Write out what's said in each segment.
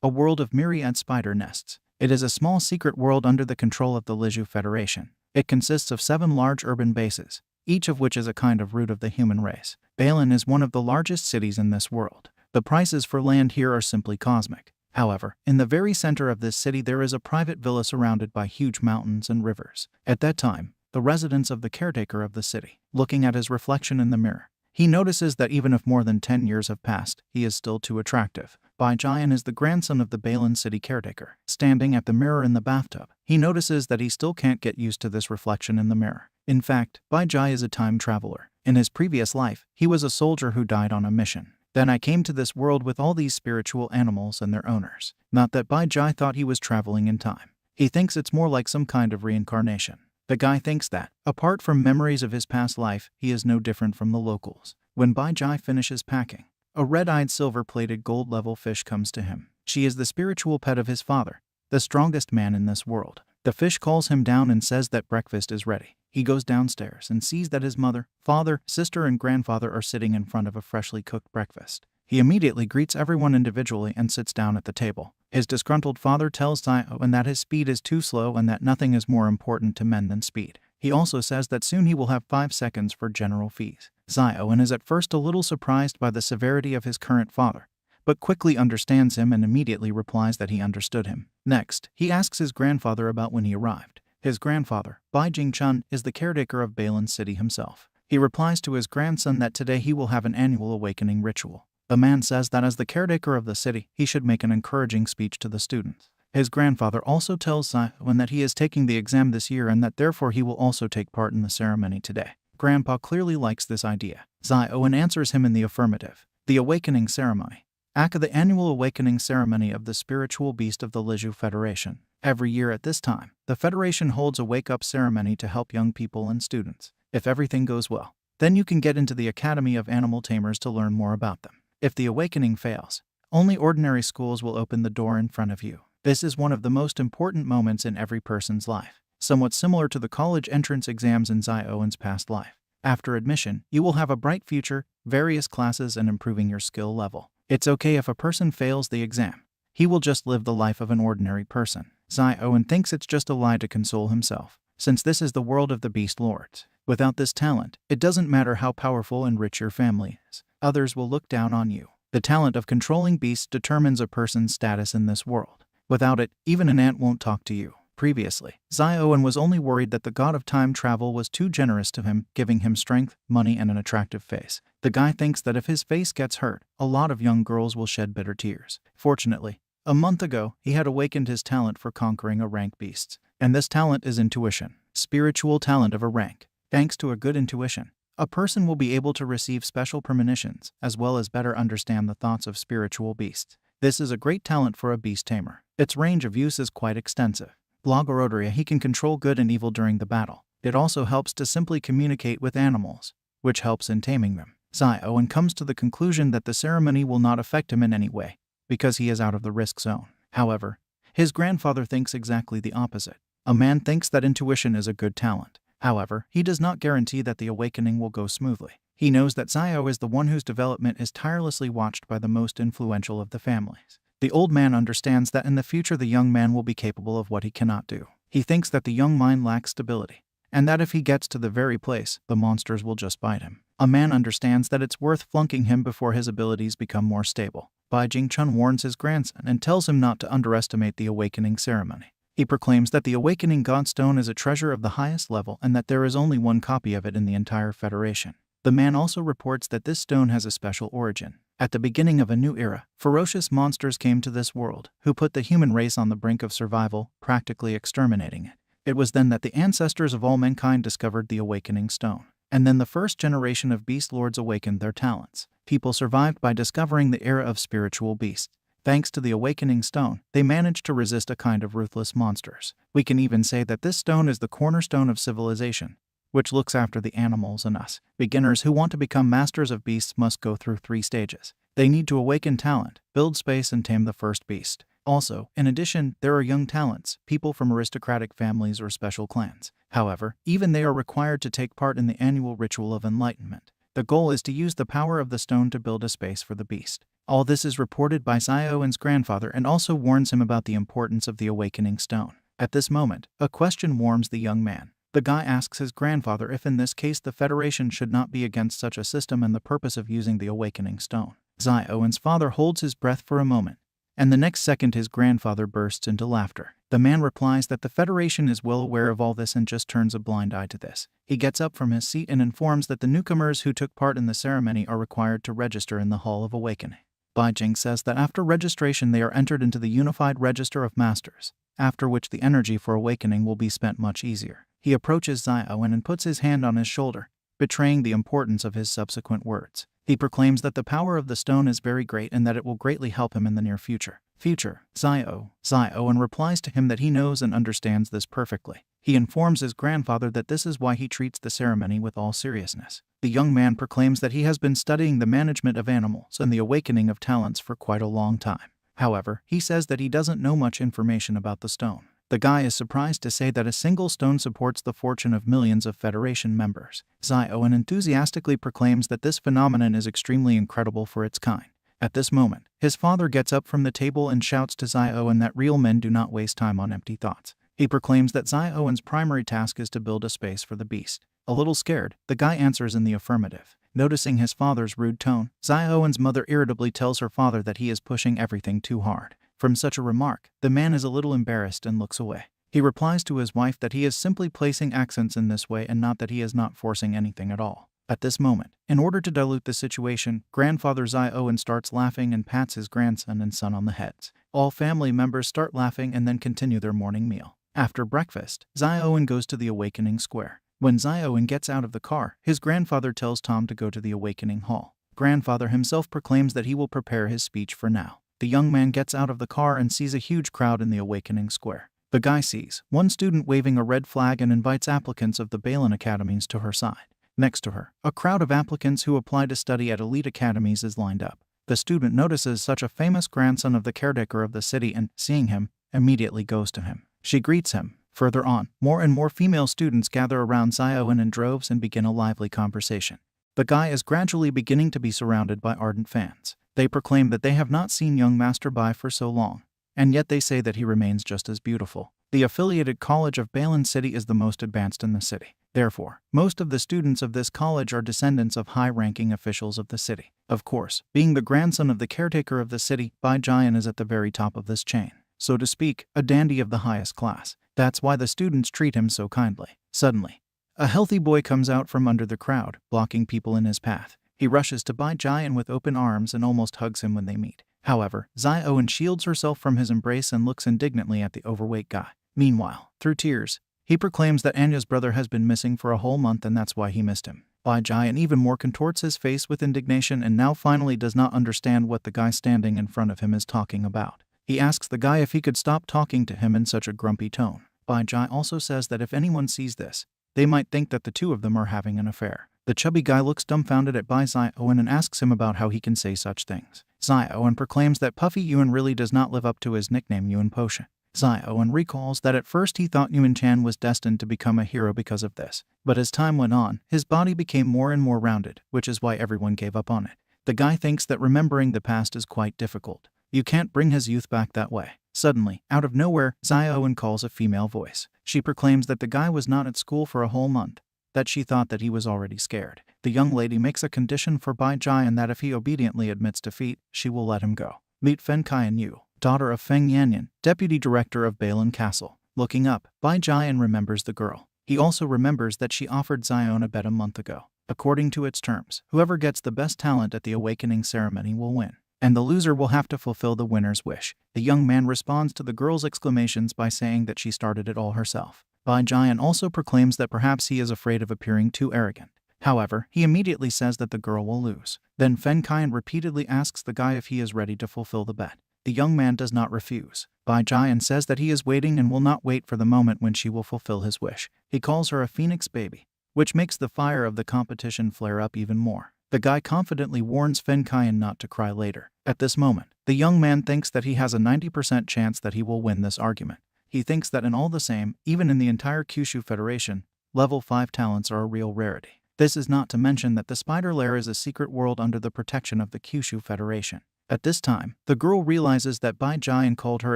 a world of myriad spider nests. It is a small secret world under the control of the Liju Federation. It consists of 7 large urban bases, each of which is a kind of root of the human race. Balin is one of the largest cities in this world. The prices for land here are simply cosmic. However, in the very center of this city there is a private villa surrounded by huge mountains and rivers. At that time, the residence of the caretaker of the city, looking at his reflection in the mirror, he notices that even if more than 10 years have passed, he is still too attractive. Baijian is the grandson of the Balin city caretaker. Standing at the mirror in the bathtub, he notices that he still can't get used to this reflection in the mirror. In fact, Baijai is a time traveler. In his previous life, he was a soldier who died on a mission. Then I came to this world with all these spiritual animals and their owners. Not that Baijai thought he was traveling in time. He thinks it's more like some kind of reincarnation. The guy thinks that, apart from memories of his past life, he is no different from the locals. When Baijai finishes packing, a red-eyed silver-plated gold-level fish comes to him. She is the spiritual pet of his father, the strongest man in this world. The fish calls him down and says that breakfast is ready. He goes downstairs and sees that his mother, father, sister, and grandfather are sitting in front of a freshly cooked breakfast. He immediately greets everyone individually and sits down at the table. His disgruntled father tells Zio-en that his speed is too slow and that nothing is more important to men than speed. He also says that soon he will have 5 seconds for general fees. Zio-en is at first a little surprised by the severity of his current father, but quickly understands him and immediately replies that he understood him. Next, he asks his grandfather about when he arrived. His grandfather, Bai Jing-chun, is the caretaker of Balin City himself. He replies to his grandson that today he will have an annual awakening ritual. The man says that as the caretaker of the city, he should make an encouraging speech to the students. His grandfather also tells Zio-en that he is taking the exam this year and that therefore he will also take part in the ceremony today. Grandpa clearly likes this idea. Zio-en answers him in the affirmative. The awakening ceremony. Aka, the annual awakening ceremony of the spiritual beast of the Liju Federation. Every year at this time, the Federation holds a wake-up ceremony to help young people and students. If everything goes well, then you can get into the Academy of Animal Tamers to learn more about them. If the awakening fails, only ordinary schools will open the door in front of you. This is one of the most important moments in every person's life, somewhat similar to the college entrance exams in Zio-en's past life. After admission, you will have a bright future, various classes, and improving your skill level. It's okay if a person fails the exam. He will just live the life of an ordinary person. Zio-en thinks it's just a lie to console himself, since this is the world of the Beast Lords. Without this talent, it doesn't matter how powerful and rich your family is. Others will look down on you. The talent of controlling beasts determines a person's status in this world. Without it, even an ant won't talk to you. Previously, Zio-en was only worried that the god of time travel was too generous to him, giving him strength, money, and an attractive face. The guy thinks that if his face gets hurt, a lot of young girls will shed bitter tears. Fortunately, a month ago, he had awakened his talent for conquering a rank beasts. And this talent is intuition, spiritual talent of a rank. Thanks to a good intuition, a person will be able to receive special premonitions, as well as better understand the thoughts of spiritual beasts. This is a great talent for a beast tamer. Its range of use is quite extensive. Blogorodaria, he can control good and evil during the battle. It also helps to simply communicate with animals, which helps in taming them. Zio-en comes to the conclusion that the ceremony will not affect him in any way, because he is out of the risk zone. However, his grandfather thinks exactly the opposite. A man thinks that intuition is a good talent. However, he does not guarantee that the awakening will go smoothly. He knows that Zio is the one whose development is tirelessly watched by the most influential of the families. The old man understands that in the future the young man will be capable of what he cannot do. He thinks that the young mind lacks stability, and that if he gets to the very place, the monsters will just bite him. A man understands that it's worth flunking him before his abilities become more stable. Bai Jing-chun warns his grandson and tells him not to underestimate the awakening ceremony. He proclaims that the awakening godstone is a treasure of the highest level and that there is only one copy of it in the entire Federation. The man also reports that this stone has a special origin. At the beginning of a new era, ferocious monsters came to this world, who put the human race on the brink of survival, practically exterminating it. It was then that the ancestors of all mankind discovered the awakening stone. And then the first generation of beast lords awakened their talents. People survived by discovering the era of spiritual beasts. Thanks to the awakening stone, they managed to resist a kind of ruthless monsters. We can even say that this stone is the cornerstone of civilization, which looks after the animals and us. Beginners who want to become masters of beasts must go through 3 stages. They need to awaken talent, build space, and tame the first beast. Also, in addition, there are young talents, people from aristocratic families or special clans. However, even they are required to take part in the annual ritual of enlightenment. The goal is to use the power of the stone to build a space for the beast. All this is reported by Zioen's grandfather and also warns him about the importance of the awakening stone. At this moment, a question warms the young man. The guy asks his grandfather if in this case the Federation should not be against such a system and the purpose of using the awakening stone. Zioen's father holds his breath for a moment, and the next second his grandfather bursts into laughter. The man replies that the Federation is well aware of all this and just turns a blind eye to this. He gets up from his seat and informs that the newcomers who took part in the ceremony are required to register in the Hall of Awakening. Baijing says that after registration they are entered into the Unified Register of Masters, after which the energy for awakening will be spent much easier. He approaches Zioen and puts his hand on his shoulder, betraying the importance of his subsequent words. He proclaims that the power of the stone is very great and that it will greatly help him in the near future. Zioen replies to him that he knows and understands this perfectly. He informs his grandfather that this is why he treats the ceremony with all seriousness. The young man proclaims that he has been studying the management of animals and the awakening of talents for quite a long time. However, he says that he doesn't know much information about the stone. The guy is surprised to say that a single stone supports the fortune of millions of Federation members. Zioen enthusiastically proclaims that this phenomenon is extremely incredible for its kind. At this moment, his father gets up from the table and shouts to Zioen that real men do not waste time on empty thoughts. He proclaims that Zioen's primary task is to build a space for the beast. A little scared, the guy answers in the affirmative. Noticing his father's rude tone, Zioen's mother irritably tells her father that he is pushing everything too hard. From such a remark, the man is a little embarrassed and looks away. He replies to his wife that he is simply placing accents in this way and not that he is not forcing anything at all. At this moment, in order to dilute the situation, grandfather Zioen starts laughing and pats his grandson and son on the heads. All family members start laughing and then continue their morning meal. After breakfast, Zioen goes to the Awakening Square. When Zioen gets out of the car, his grandfather tells Tom to go to the Awakening Hall. Grandfather himself proclaims that he will prepare his speech for now. The young man gets out of the car and sees a huge crowd in the Awakening Square. The guy sees one student waving a red flag and invites applicants of the Balin academies to her side. Next to her, a crowd of applicants who apply to study at elite academies is lined up. The student notices such a famous grandson of the caretaker of the city and, seeing him, immediately goes to him. She greets him. Further on, more and more female students gather around Zioen in droves and begin a lively conversation. The guy is gradually beginning to be surrounded by ardent fans. They proclaim that they have not seen young Master Bai for so long, and yet they say that he remains just as beautiful. The affiliated college of Balin City is the most advanced in the city. Therefore, most of the students of this college are descendants of high-ranking officials of the city. Of course, being the grandson of the caretaker of the city, Baijing is at the very top of this chain. So to speak, a dandy of the highest class. That's why the students treat him so kindly. Suddenly, a healthy boy comes out from under the crowd, blocking people in his path. He rushes to Baijing with open arms and almost hugs him when they meet. However, Zioen shields herself from his embrace and looks indignantly at the overweight guy. Meanwhile, through tears, he proclaims that Anya's brother has been missing for a whole month and that's why he missed him. Baijing even more contorts his face with indignation and now finally does not understand what the guy standing in front of him is talking about. He asks the guy if he could stop talking to him in such a grumpy tone. Baijing also says that if anyone sees this, they might think that the two of them are having an affair. The chubby guy looks dumbfounded at Zioen and asks him about how he can say such things. Zioen proclaims that Puffy Yuan really does not live up to his nickname Yuan Potion. Zioen recalls that at first he thought Yuan-chan was destined to become a hero because of this, but as time went on, his body became more and more rounded, which is why everyone gave up on it. The guy thinks that remembering the past is quite difficult. You can't bring his youth back that way. Suddenly, out of nowhere, Zioen calls a female voice. She proclaims that the guy was not at school for a whole month, that she thought that he was already scared. The young lady makes a condition for Baijing that if he obediently admits defeat, she will let him go. Meet Fen Kaiyan Yu, daughter of Feng Yanyan, deputy director of Balin Castle. Looking up, Baijing remembers the girl. He also remembers that she offered Zioen a bet a month ago. According to its terms, whoever gets the best talent at the awakening ceremony will win, and the loser will have to fulfill the winner's wish. The young man responds to the girl's exclamations by saying that she started it all herself. Baijing also proclaims that perhaps he is afraid of appearing too arrogant. However, he immediately says that the girl will lose. Then Fen Kaiyan repeatedly asks the guy if he is ready to fulfill the bet. The young man does not refuse. Baijing says that he is waiting and will not wait for the moment when she will fulfill his wish. He calls her a phoenix baby, which makes the fire of the competition flare up even more. The guy confidently warns Fen Kaiyan not to cry later. At this moment, the young man thinks that he has a 90% chance that he will win this argument. He thinks that in all the same, even in the entire Kyushu Federation, level 5 talents are a real rarity. This is not to mention that the Spider Lair is a secret world under the protection of the Kyushu Federation. At this time, the girl realizes that Bai Jian called her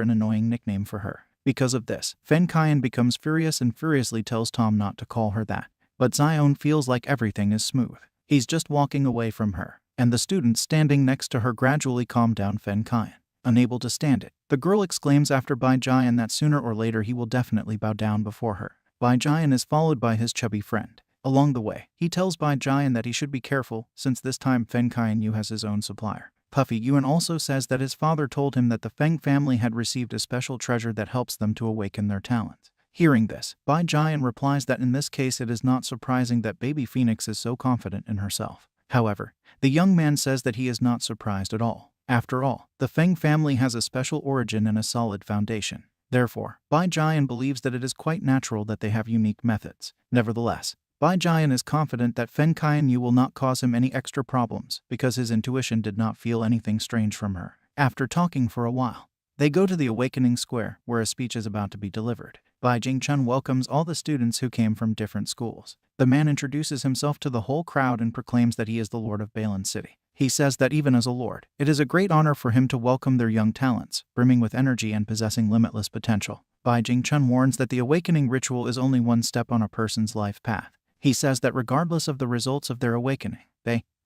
an annoying nickname for her. Because of this, Fen Kian becomes furious and furiously tells Tom not to call her that. But Zion feels like everything is smooth. He's just walking away from her, and the students standing next to her gradually calm down Fen Kian. Unable to stand it, the girl exclaims after Bai Jian that sooner or later he will definitely bow down before her. Bai Jian is followed by his chubby friend. Along the way, he tells Bai Jian that he should be careful since this time Fen Kian Yu has his own supplier. Puffy Yuan also says that his father told him that the Feng family had received a special treasure that helps them to awaken their talents. Hearing this, Bai Jian replies that in this case it is not surprising that baby Phoenix is so confident in herself. However, the young man says that he is not surprised at all. After all, the Feng family has a special origin and a solid foundation. Therefore, Bai Jian believes that it is quite natural that they have unique methods. Nevertheless, Bai Jian is confident that Fen Kian Yu will not cause him any extra problems because his intuition did not feel anything strange from her. After talking for a while, they go to the Awakening Square where a speech is about to be delivered. Bai Jingchun welcomes all the students who came from different schools. The man introduces himself to the whole crowd and proclaims that he is the Lord of Balan City. He says that even as a lord, it is a great honor for him to welcome their young talents, brimming with energy and possessing limitless potential. Bai Jingchun warns that the awakening ritual is only one step on a person's life path. He says that regardless of the results of their awakening,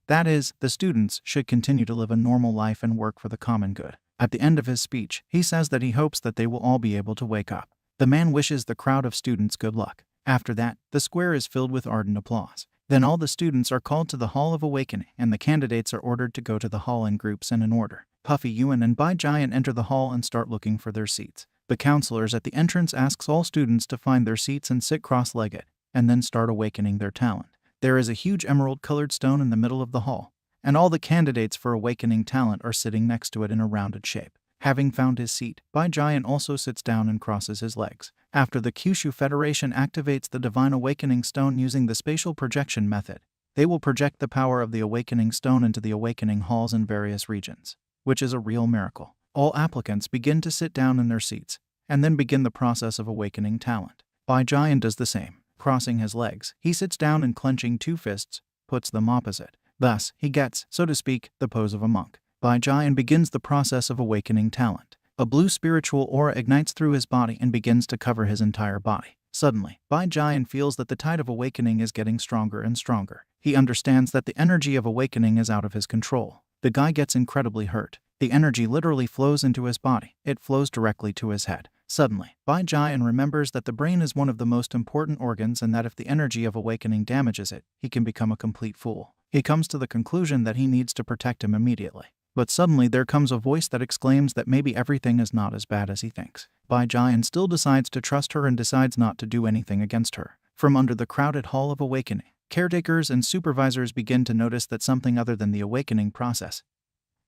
that is, the students, should continue to live a normal life and work for the common good. At the end of his speech, he says that he hopes that they will all be able to wake up. The man wishes the crowd of students good luck. After that, the square is filled with ardent applause. Then all the students are called to the Hall of Awakening, and the candidates are ordered to go to the hall in groups and in order. Puffy Yuan and Bai Jian enter the hall and start looking for their seats. The counselors at the entrance asks all students to find their seats and sit cross-legged, and then start awakening their talent. There is a huge emerald-colored stone in the middle of the hall, and all the candidates for awakening talent are sitting next to it in a rounded shape. Having found his seat, Bai Jian also sits down and crosses his legs. After the Kyushu Federation activates the Divine Awakening Stone using the spatial projection method, they will project the power of the Awakening Stone into the awakening halls in various regions, which is a real miracle. All applicants begin to sit down in their seats, and then begin the process of awakening talent. Bai Jian does the same. Crossing his legs, he sits down and clenching two fists, puts them opposite. Thus, he gets, so to speak, the pose of a monk. Bai Jian begins the process of awakening talent. A blue spiritual aura ignites through his body and begins to cover his entire body. Suddenly, Bai Jian feels that the tide of awakening is getting stronger and stronger. He understands that the energy of awakening is out of his control. The guy gets incredibly hurt. The energy literally flows into his body. It flows directly to his head. Suddenly, Bai Jian remembers that the brain is one of the most important organs and that if the energy of awakening damages it, he can become a complete fool. He comes to the conclusion that he needs to protect him immediately. But suddenly there comes a voice that exclaims that maybe everything is not as bad as he thinks. Bai Jian still decides to trust her and decides not to do anything against her. From under the crowded Hall of Awakening, caretakers and supervisors begin to notice that something other than the awakening process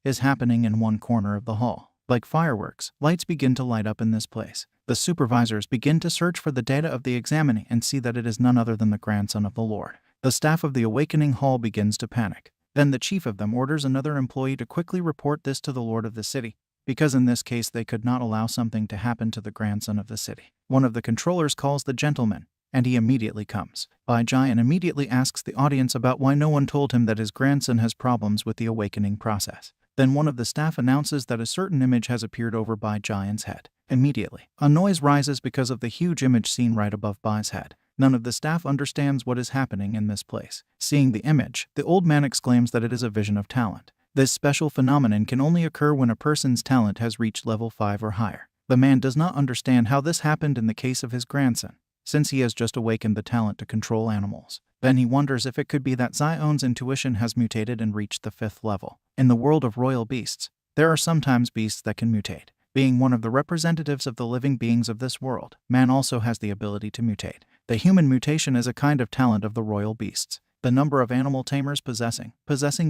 is happening in one corner of the hall. Like fireworks, lights begin to light up in this place. The supervisors begin to search for the data of the examining and see that it is none other than the grandson of the Lord. The staff of the Awakening Hall begins to panic. Then the chief of them orders another employee to quickly report this to the Lord of the city, because in this case they could not allow something to happen to the grandson of the city. One of the controllers calls the gentleman, and he immediately comes. Bai Jian immediately asks the audience about why no one told him that his grandson has problems with the awakening process. Then one of the staff announces that a certain image has appeared over Bai Jian's head. Immediately, a noise rises because of the huge image seen right above Bai's head. None of the staff understands what is happening in this place. Seeing the image, the old man exclaims that it is a vision of talent. This special phenomenon can only occur when a person's talent has reached level 5 or higher. The man does not understand how this happened in the case of his grandson, since he has just awakened the talent to control animals. Then he wonders if it could be that Zion's intuition has mutated and reached the 5th level. In the world of royal beasts, there are sometimes beasts that can mutate. Being one of the representatives of the living beings of this world, man also has the ability to mutate. The human mutation is a kind of talent of the royal beasts. The number of animal tamers possessing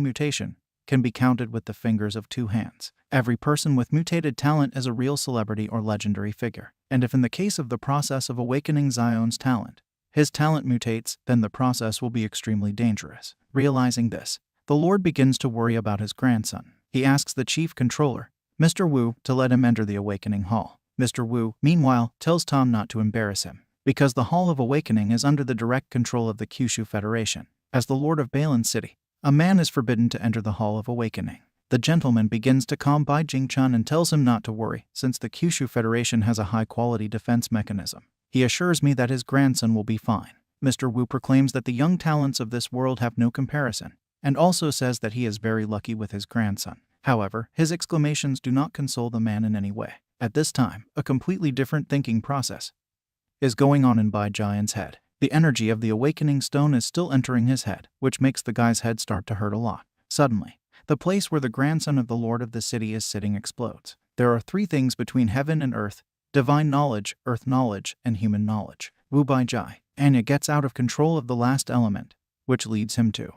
mutation can be counted with the fingers of 2 hands. Every person with mutated talent is a real celebrity or legendary figure. And if in the case of the process of awakening Zion's talent, his talent mutates, then the process will be extremely dangerous. Realizing this, the Lord begins to worry about his grandson. He asks the chief controller, Mr. Wu, to let him enter the awakening hall. Mr. Wu, meanwhile, tells Tom not to embarrass him, because the Hall of Awakening is under the direct control of the Kyushu Federation. As the Lord of Balan City, a man is forbidden to enter the Hall of Awakening. The gentleman begins to calm Bai Jingchun and tells him not to worry, since the Kyushu Federation has a high-quality defense mechanism. He assures me that his grandson will be fine. Mr. Wu proclaims that the young talents of this world have no comparison, and also says that he is very lucky with his grandson. However, his exclamations do not console the man in any way. At this time, a completely different thinking process is going on in Bai Jian's head. The energy of the awakening stone is still entering his head, which makes the guy's head start to hurt a lot. Suddenly, the place where the grandson of the lord of the city is sitting explodes. There are three things between heaven and earth: divine knowledge, earth knowledge, and human knowledge. Wu Bai Jai. Anya gets out of control of the last element, which leads him to.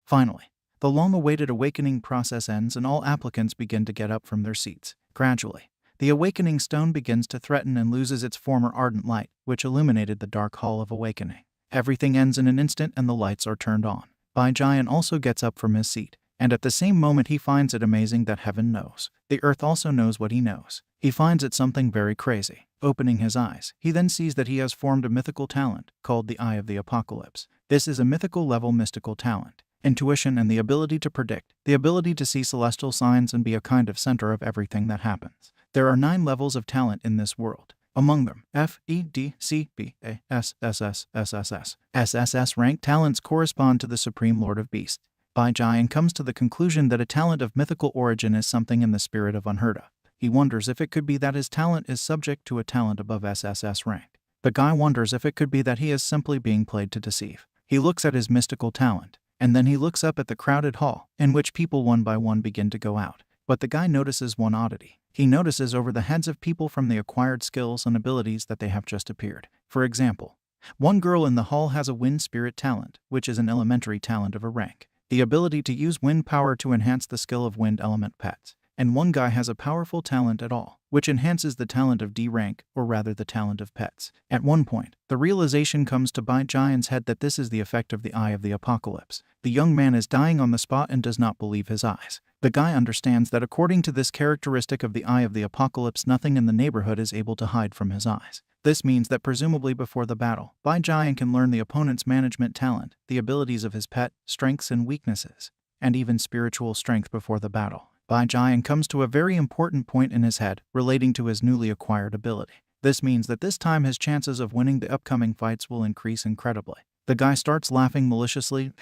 Finally, the long-awaited awakening process ends and all applicants begin to get up from their seats. Gradually, the awakening stone begins to threaten and loses its former ardent light, which illuminated the dark hall of awakening. Everything ends in an instant and the lights are turned on. Bai Jian also gets up from his seat, and at the same moment he finds it amazing that heaven knows. The earth also knows what he knows. He finds it something very crazy. Opening his eyes, he then sees that he has formed a mythical talent, called the Eye of the Apocalypse. This is a mythical-level mystical talent. Intuition and the ability to predict, the ability to see celestial signs and be a kind of center of everything that happens. There are 9 levels of talent in this world. Among them, F, E, D, C, B, A, S, S, S, S, S, S. SSS rank talents correspond to the Supreme Lord of Beasts. Bai Jian comes to the conclusion that a talent of mythical origin is something in the spirit of unheard of. He wonders if it could be that his talent is subject to a talent above SSS rank. The guy wonders if it could be that he is simply being played to deceive. He looks at his mystical talent, and then he looks up at the crowded hall, in which people one by one begin to go out. But the guy notices one oddity. He notices over the heads of people from the acquired skills and abilities that they have just appeared. For example, one girl in the hall has a wind spirit talent, which is an elementary talent of a rank. The ability to use wind power to enhance the skill of wind element pets. And one guy has a powerful talent at all, which enhances the talent of D rank, or rather the talent of pets. At one point, the realization comes to Bai Jian's head that this is the effect of the Eye of the Apocalypse. The young man is dying on the spot and does not believe his eyes. The guy understands that according to this characteristic of the Eye of the Apocalypse, nothing in the neighborhood is able to hide from his eyes. This means that presumably before the battle, Bai Jian can learn the opponent's management talent, the abilities of his pet, strengths and weaknesses, and even spiritual strength before the battle. Bai Jian comes to a very important point in his head relating to his newly acquired ability. This means that this time his chances of winning the upcoming fights will increase incredibly. The guy starts laughing maliciously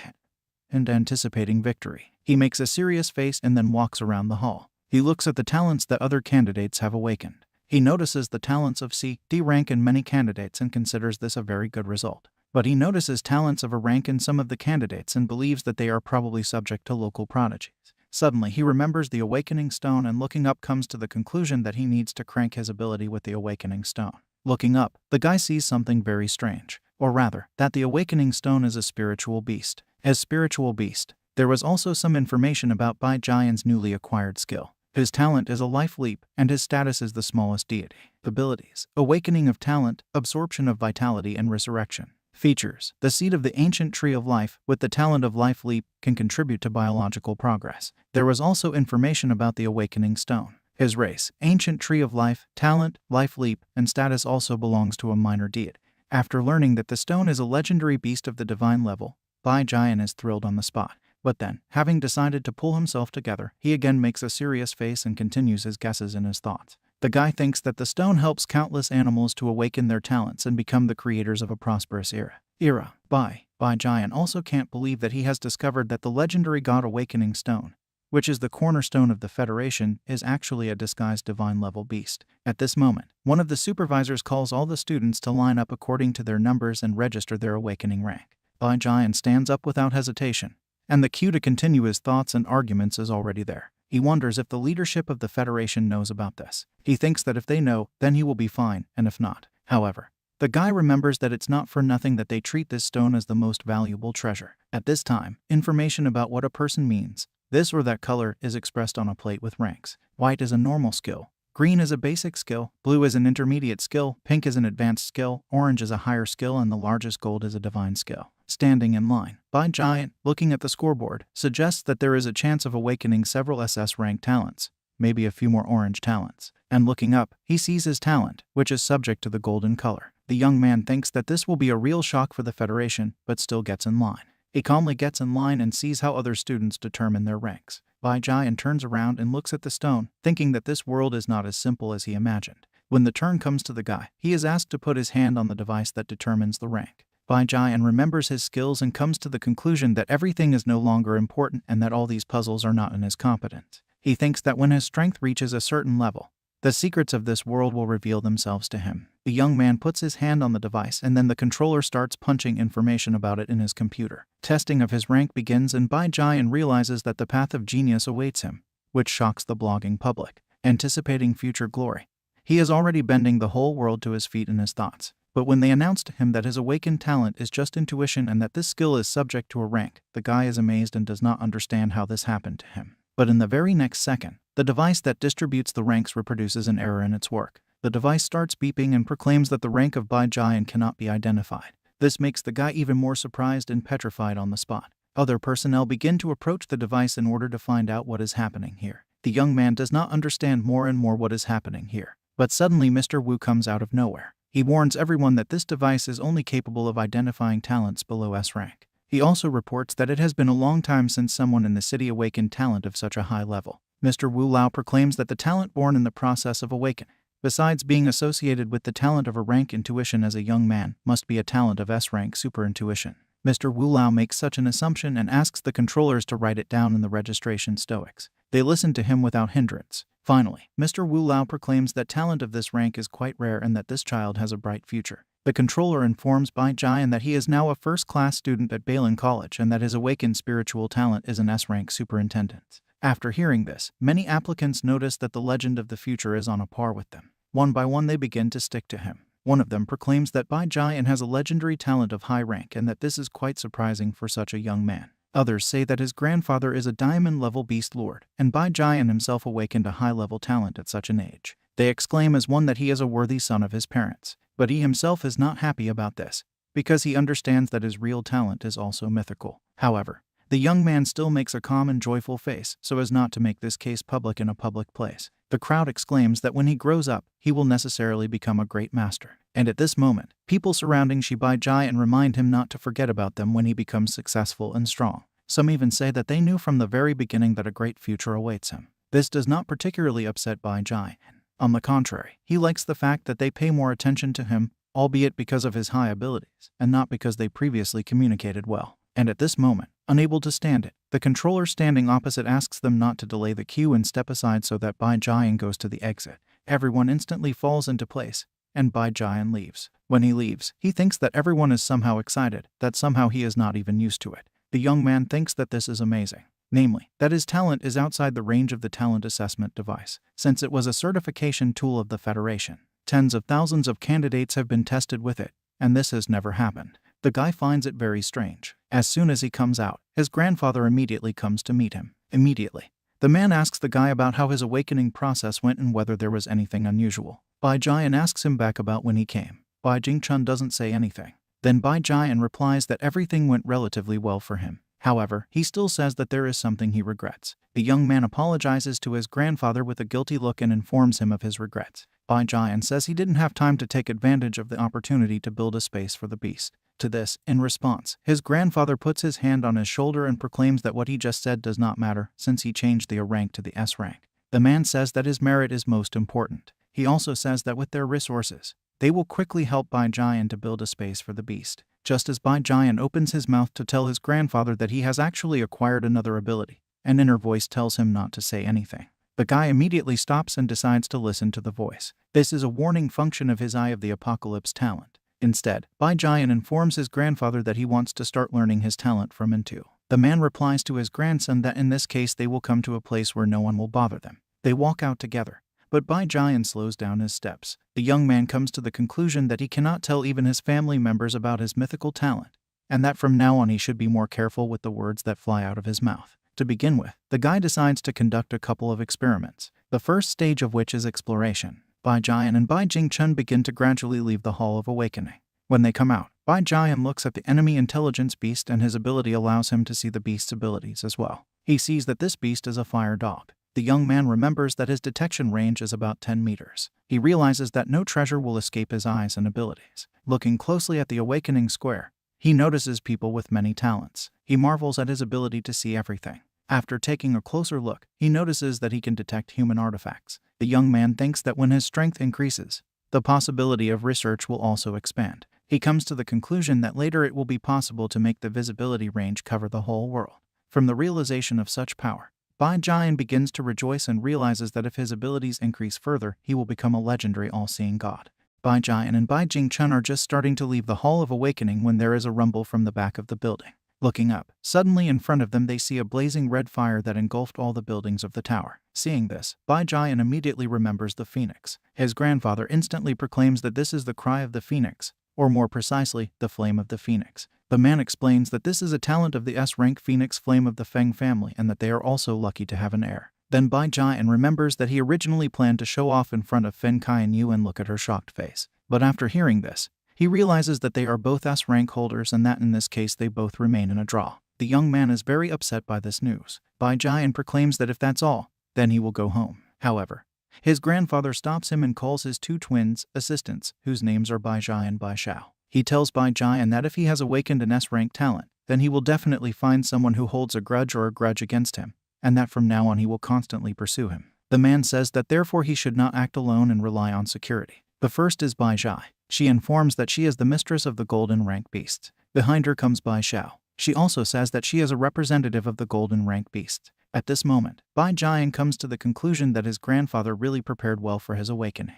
and anticipating victory. He makes a serious face and then walks around the hall. He looks at the talents that other candidates have awakened. He notices the talents of C, D rank in many candidates and considers this a very good result. But he notices talents of a rank in some of the candidates and believes that they are probably subject to local prodigies. Suddenly, he remembers the awakening stone and looking up comes to the conclusion that he needs to crank his ability with the awakening stone. Looking up, the guy sees something very strange, or rather, that the awakening stone is a spiritual beast. As spiritual beast, there was also some information about Bai Jian's newly acquired skill. His talent is a life leap, and his status is the smallest deity. Abilities: awakening of talent, absorption of vitality and resurrection. Features: the seed of the ancient tree of life, with the talent of life leap, can contribute to biological progress. There was also information about the awakening stone. His race: ancient tree of life, talent, life leap, and status also belongs to a minor deity. After learning that the stone is a legendary beast of the divine level, Bai Jian is thrilled on the spot. But then, having decided to pull himself together, he again makes a serious face and continues his guesses in his thoughts. The guy thinks that the stone helps countless animals to awaken their talents and become the creators of a prosperous era. Bai Jian also can't believe that he has discovered that the legendary god awakening stone, which is the cornerstone of the Federation, is actually a disguised divine-level beast. At this moment, one of the supervisors calls all the students to line up according to their numbers and register their awakening rank. Bai Jian stands up without hesitation, and the cue to continue his thoughts and arguments is already there. He wonders if the leadership of the Federation knows about this. He thinks that if they know, then he will be fine, and if not. However, the guy remembers that it's not for nothing that they treat this stone as the most valuable treasure. At this time, information about what a person means, this or that color, is expressed on a plate with ranks. White is a normal skill. Green is a basic skill. Blue is an intermediate skill. Pink is an advanced skill. Orange is a higher skill, and the largest gold is a divine skill. Standing in line, Bai Jian, looking at the scoreboard, suggests that there is a chance of awakening several SS rank talents, maybe a few more orange talents. And looking up, he sees his talent, which is subject to the golden color. The young man thinks that this will be a real shock for the Federation, but still gets in line. He calmly gets in line and sees how other students determine their ranks. Bai Jian turns around and looks at the stone, thinking that this world is not as simple as he imagined. When the turn comes to the guy, he is asked to put his hand on the device that determines the rank. Bai Jian remembers his skills and comes to the conclusion that everything is no longer important and that all these puzzles are not in his competence. He thinks that when his strength reaches a certain level, the secrets of this world will reveal themselves to him. The young man puts his hand on the device and then the controller starts punching information about it in his computer. Testing of his rank begins and Bai Jian realizes that the path of genius awaits him, which shocks the blogging public. Anticipating future glory, he is already bending the whole world to his feet in his thoughts. But when they announce to him that his awakened talent is just intuition and that this skill is subject to a rank, the guy is amazed and does not understand how this happened to him. But in the very next second, the device that distributes the ranks reproduces an error in its work. The device starts beeping and proclaims that the rank of Bai Jian cannot be identified. This makes the guy even more surprised and petrified on the spot. Other personnel begin to approach the device in order to find out what is happening here. The young man does not understand more and more what is happening here. But suddenly Mr. Wu comes out of nowhere. He warns everyone that this device is only capable of identifying talents below S rank. He also reports that it has been a long time since someone in the city awakened talent of such a high level. Mr. Wu Lao proclaims that the talent born in the process of awakening, besides being associated with the talent of a rank intuition as a young man, must be a talent of S rank super intuition. Mr. Wu Lao makes such an assumption and asks the controllers to write it down in the registration stoics. They listen to him without hindrance. Finally, Mr. Wu Lao proclaims that talent of this rank is quite rare and that this child has a bright future. The controller informs Bai Jian that he is now a first-class student at Balin College and that his awakened spiritual talent is an S-rank superintendent. After hearing this, many applicants notice that the legend of the future is on a par with them. One by one they begin to stick to him. One of them proclaims that Bai Jian has a legendary talent of high rank and that this is quite surprising for such a young man. Others say that his grandfather is a diamond-level beast lord, and Bai Jian himself awakened a high-level talent at such an age. They exclaim as one that he is a worthy son of his parents. But he himself is not happy about this, because he understands that his real talent is also mythical. However, the young man still makes a calm and joyful face so as not to make this case public in a public place. The crowd exclaims that when he grows up, he will necessarily become a great master. And at this moment, people surrounding Bai Jian remind him not to forget about them when he becomes successful and strong. Some even say that they knew from the very beginning that a great future awaits him. This does not particularly upset Bai Jian. On the contrary, he likes the fact that they pay more attention to him, albeit because of his high abilities, and not because they previously communicated well. And at this moment, unable to stand it, the controller standing opposite asks them not to delay the queue and step aside so that Bai Jian goes to the exit. Everyone instantly falls into place, and Bai Jian leaves. When he leaves, he thinks that everyone is somehow excited, that somehow he is not even used to it. The young man thinks that this is amazing. Namely, that his talent is outside the range of the talent assessment device, since it was a certification tool of the Federation. Tens of thousands of candidates have been tested with it, and this has never happened. The guy finds it very strange. As soon as he comes out, his grandfather immediately comes to meet him. Immediately, the man asks the guy about how his awakening process went and whether there was anything unusual. Bai Jian asks him back about when he came. Bai Jingchun doesn't say anything. Then Bai Jian replies that everything went relatively well for him. However, he still says that there is something he regrets. The young man apologizes to his grandfather with a guilty look and informs him of his regrets. Bai Jian says he didn't have time to take advantage of the opportunity to build a space for the beast. To this, in response, his grandfather puts his hand on his shoulder and proclaims that what he just said does not matter since he changed the A rank to the S rank. The man says that his merit is most important. He also says that with their resources, they will quickly help Bai Jian to build a space for the beast. Just as Bai Jian opens his mouth to tell his grandfather that he has actually acquired another ability, an inner voice tells him not to say anything. The guy immediately stops and decides to listen to the voice. This is a warning function of his Eye of the Apocalypse talent. Instead, Bai Jian informs his grandfather that he wants to start learning his talent from Into. The man replies to his grandson that in this case they will come to a place where no one will bother them. They walk out together. But Bai Jian slows down his steps. The young man comes to the conclusion that he cannot tell even his family members about his mythical talent, and that from now on he should be more careful with the words that fly out of his mouth. To begin with, the guy decides to conduct a couple of experiments, the first stage of which is exploration. Bai Jian and Bai Jingchun begin to gradually leave the Hall of Awakening. When they come out, Bai Jian looks at the enemy intelligence beast and his ability allows him to see the beast's abilities as well. He sees that this beast is a fire dog. The young man remembers that his detection range is about 10 meters. He realizes that no treasure will escape his eyes and abilities. Looking closely at the awakening square, he notices people with many talents. He marvels at his ability to see everything. After taking a closer look, he notices that he can detect human artifacts. The young man thinks that when his strength increases, the possibility of research will also expand. He comes to the conclusion that later it will be possible to make the visibility range cover the whole world. From the realization of such power, Bai Jian begins to rejoice and realizes that if his abilities increase further, he will become a legendary all-seeing god. Bai Jian and Bai Jingchun are just starting to leave the Hall of Awakening when there is a rumble from the back of the building. Looking up, suddenly in front of them they see a blazing red fire that engulfed all the buildings of the tower. Seeing this, Bai Jian immediately remembers the phoenix. His grandfather instantly proclaims that this is the cry of the phoenix, or more precisely, the flame of the phoenix. The man explains that this is a talent of the S-rank phoenix flame of the Feng family and that they are also lucky to have an heir. Then Bai Jian remembers that he originally planned to show off in front of Fen Kai and Yu and look at her shocked face. But after hearing this, he realizes that they are both S-rank holders and that in this case they both remain in a draw. The young man is very upset by this news. Bai Jian proclaims that if that's all, then he will go home. However, his grandfather stops him and calls his two twins, assistants, whose names are Bai Jai and Bai Xiao. He tells Bai Jian that if he has awakened an S-rank talent, then he will definitely find someone who holds a grudge against him, and that from now on he will constantly pursue him. The man says that therefore he should not act alone and rely on security. The first is Bai Zhai. She informs that she is the mistress of the golden rank beasts. Behind her comes Bai Xiao. She also says that she is a representative of the golden rank beasts. At this moment, Bai Jian comes to the conclusion that his grandfather really prepared well for his awakening.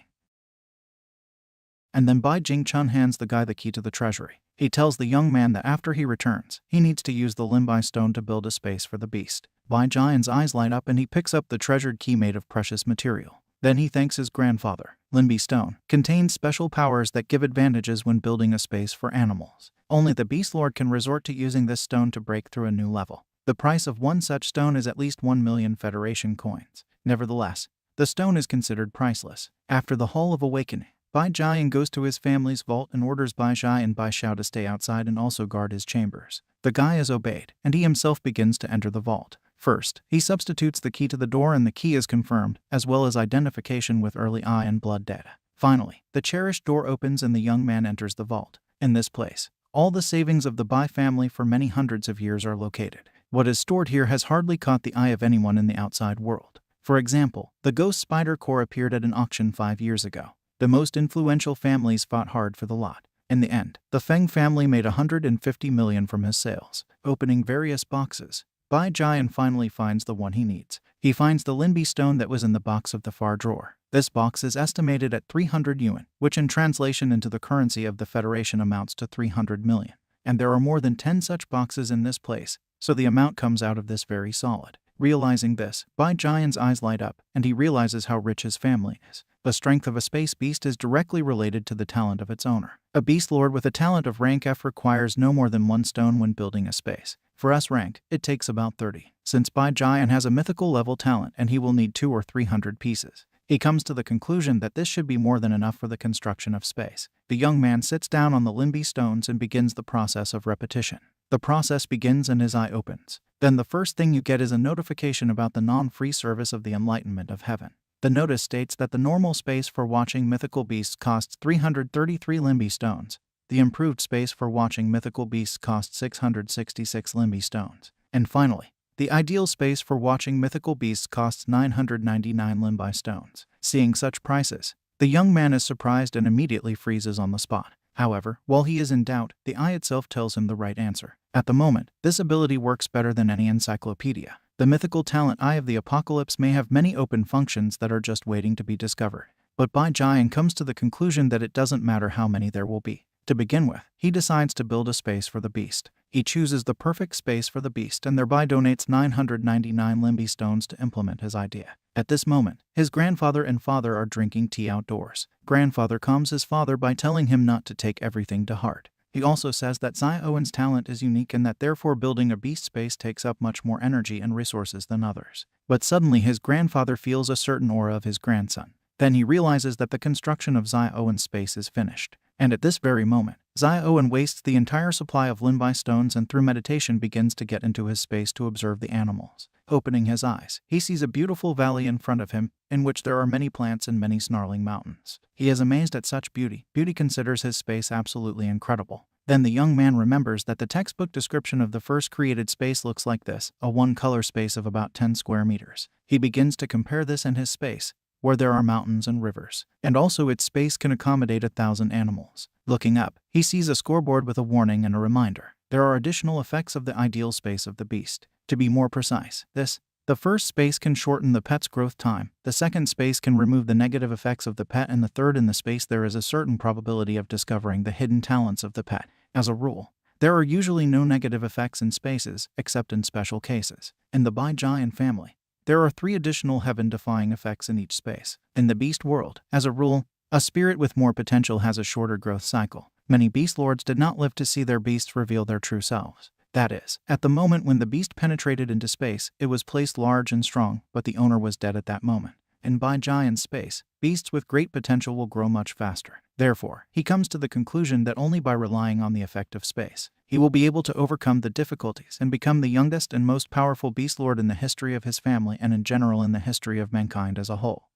And then Bai Jingchun hands the guy the key to the treasury. He tells the young man that after he returns, he needs to use the Limbai stone to build a space for the beast. Bai Jian's eyes light up and he picks up the treasured key made of precious material. Then he thanks his grandfather. Limbi stone contains special powers that give advantages when building a space for animals. Only the Beast Lord can resort to using this stone to break through a new level. The price of one such stone is at least 1 million Federation coins. Nevertheless, the stone is considered priceless. After the Hall of Awakening, Bai Jian goes to his family's vault and orders Bai Zhai and Bai Xiao to stay outside and also guard his chambers. The guy is obeyed, and he himself begins to enter the vault. First, he substitutes the key to the door and the key is confirmed, as well as identification with early eye and blood data. Finally, the cherished door opens and the young man enters the vault. In this place, all the savings of the Bai family for many hundreds of years are located. What is stored here has hardly caught the eye of anyone in the outside world. For example, the ghost spider core appeared at an auction 5 years ago. The most influential families fought hard for the lot. In the end, the Feng family made 150 million from his sales. Opening various boxes, Bai Jian finally finds the one he needs. He finds the Linbi stone that was in the box of the far drawer. This box is estimated at 300 yuan, which in translation into the currency of the Federation amounts to 300 million. And there are more than 10 such boxes in this place, so the amount comes out of this very solid. Realizing this, Bai Jian's eyes light up, and he realizes how rich his family is. The strength of a space beast is directly related to the talent of its owner. A beast lord with a talent of rank F requires no more than 1 stone when building a space. For S rank, it takes about 30. Since Bai Jian has a mythical level talent and he will need 200 or 300 pieces, he comes to the conclusion that this should be more than enough for the construction of space. The young man sits down on the Limbi stones and begins the process of repetition. The process begins and his eye opens. Then the first thing you get is a notification about the non-free service of the enlightenment of heaven. The notice states that the normal space for watching mythical beasts costs 333 Limbi stones. The improved space for watching mythical beasts costs 666 Limbi stones. And finally, the ideal space for watching mythical beasts costs 999 Limbi stones. Seeing such prices, the young man is surprised and immediately freezes on the spot. However, while he is in doubt, the eye itself tells him the right answer. At the moment, this ability works better than any encyclopedia. The mythical talent Eye of the Apocalypse may have many open functions that are just waiting to be discovered. But Bai Jian comes to the conclusion that it doesn't matter how many there will be. To begin with, he decides to build a space for the beast. He chooses the perfect space for the beast and thereby donates 999 Limbi stones to implement his idea. At this moment, his grandfather and father are drinking tea outdoors. Grandfather calms his father by telling him not to take everything to heart. He also says that Zai Owen's talent is unique and that therefore building a beast space takes up much more energy and resources than others. But suddenly his grandfather feels a certain aura of his grandson. Then he realizes that the construction of Zai Owen's space is finished. And at this very moment, Zai Owen wastes the entire supply of Linbai stones and through meditation begins to get into his space to observe the animals. Opening his eyes, he sees a beautiful valley in front of him, in which there are many plants and many snarling mountains. He is amazed at such beauty. Beauty considers his space absolutely incredible. Then the young man remembers that the textbook description of the first created space looks like this, a one-color space of about 10 square meters. He begins to compare this and his space, where there are mountains and rivers, and also its space can accommodate 1,000 animals. Looking up, he sees a scoreboard with a warning and a reminder. There are additional effects of the ideal space of the beast. To be more precise, the first space can shorten the pet's growth time, the second space can remove the negative effects of the pet, and the third in the space there is a certain probability of discovering the hidden talents of the pet. As a rule, there are usually no negative effects in spaces, except in special cases. In the Bai-Jian family, there are 3 additional heaven-defying effects in each space. In the beast world, as a rule, a spirit with more potential has a shorter growth cycle. Many beast lords did not live to see their beasts reveal their true selves. That is, at the moment when the beast penetrated into space, it was placed large and strong, but the owner was dead at that moment. In Bai-Jian space, beasts with great potential will grow much faster. Therefore, he comes to the conclusion that only by relying on the effect of space, he will be able to overcome the difficulties and become the youngest and most powerful beast lord in the history of his family and in general in the history of mankind as a whole.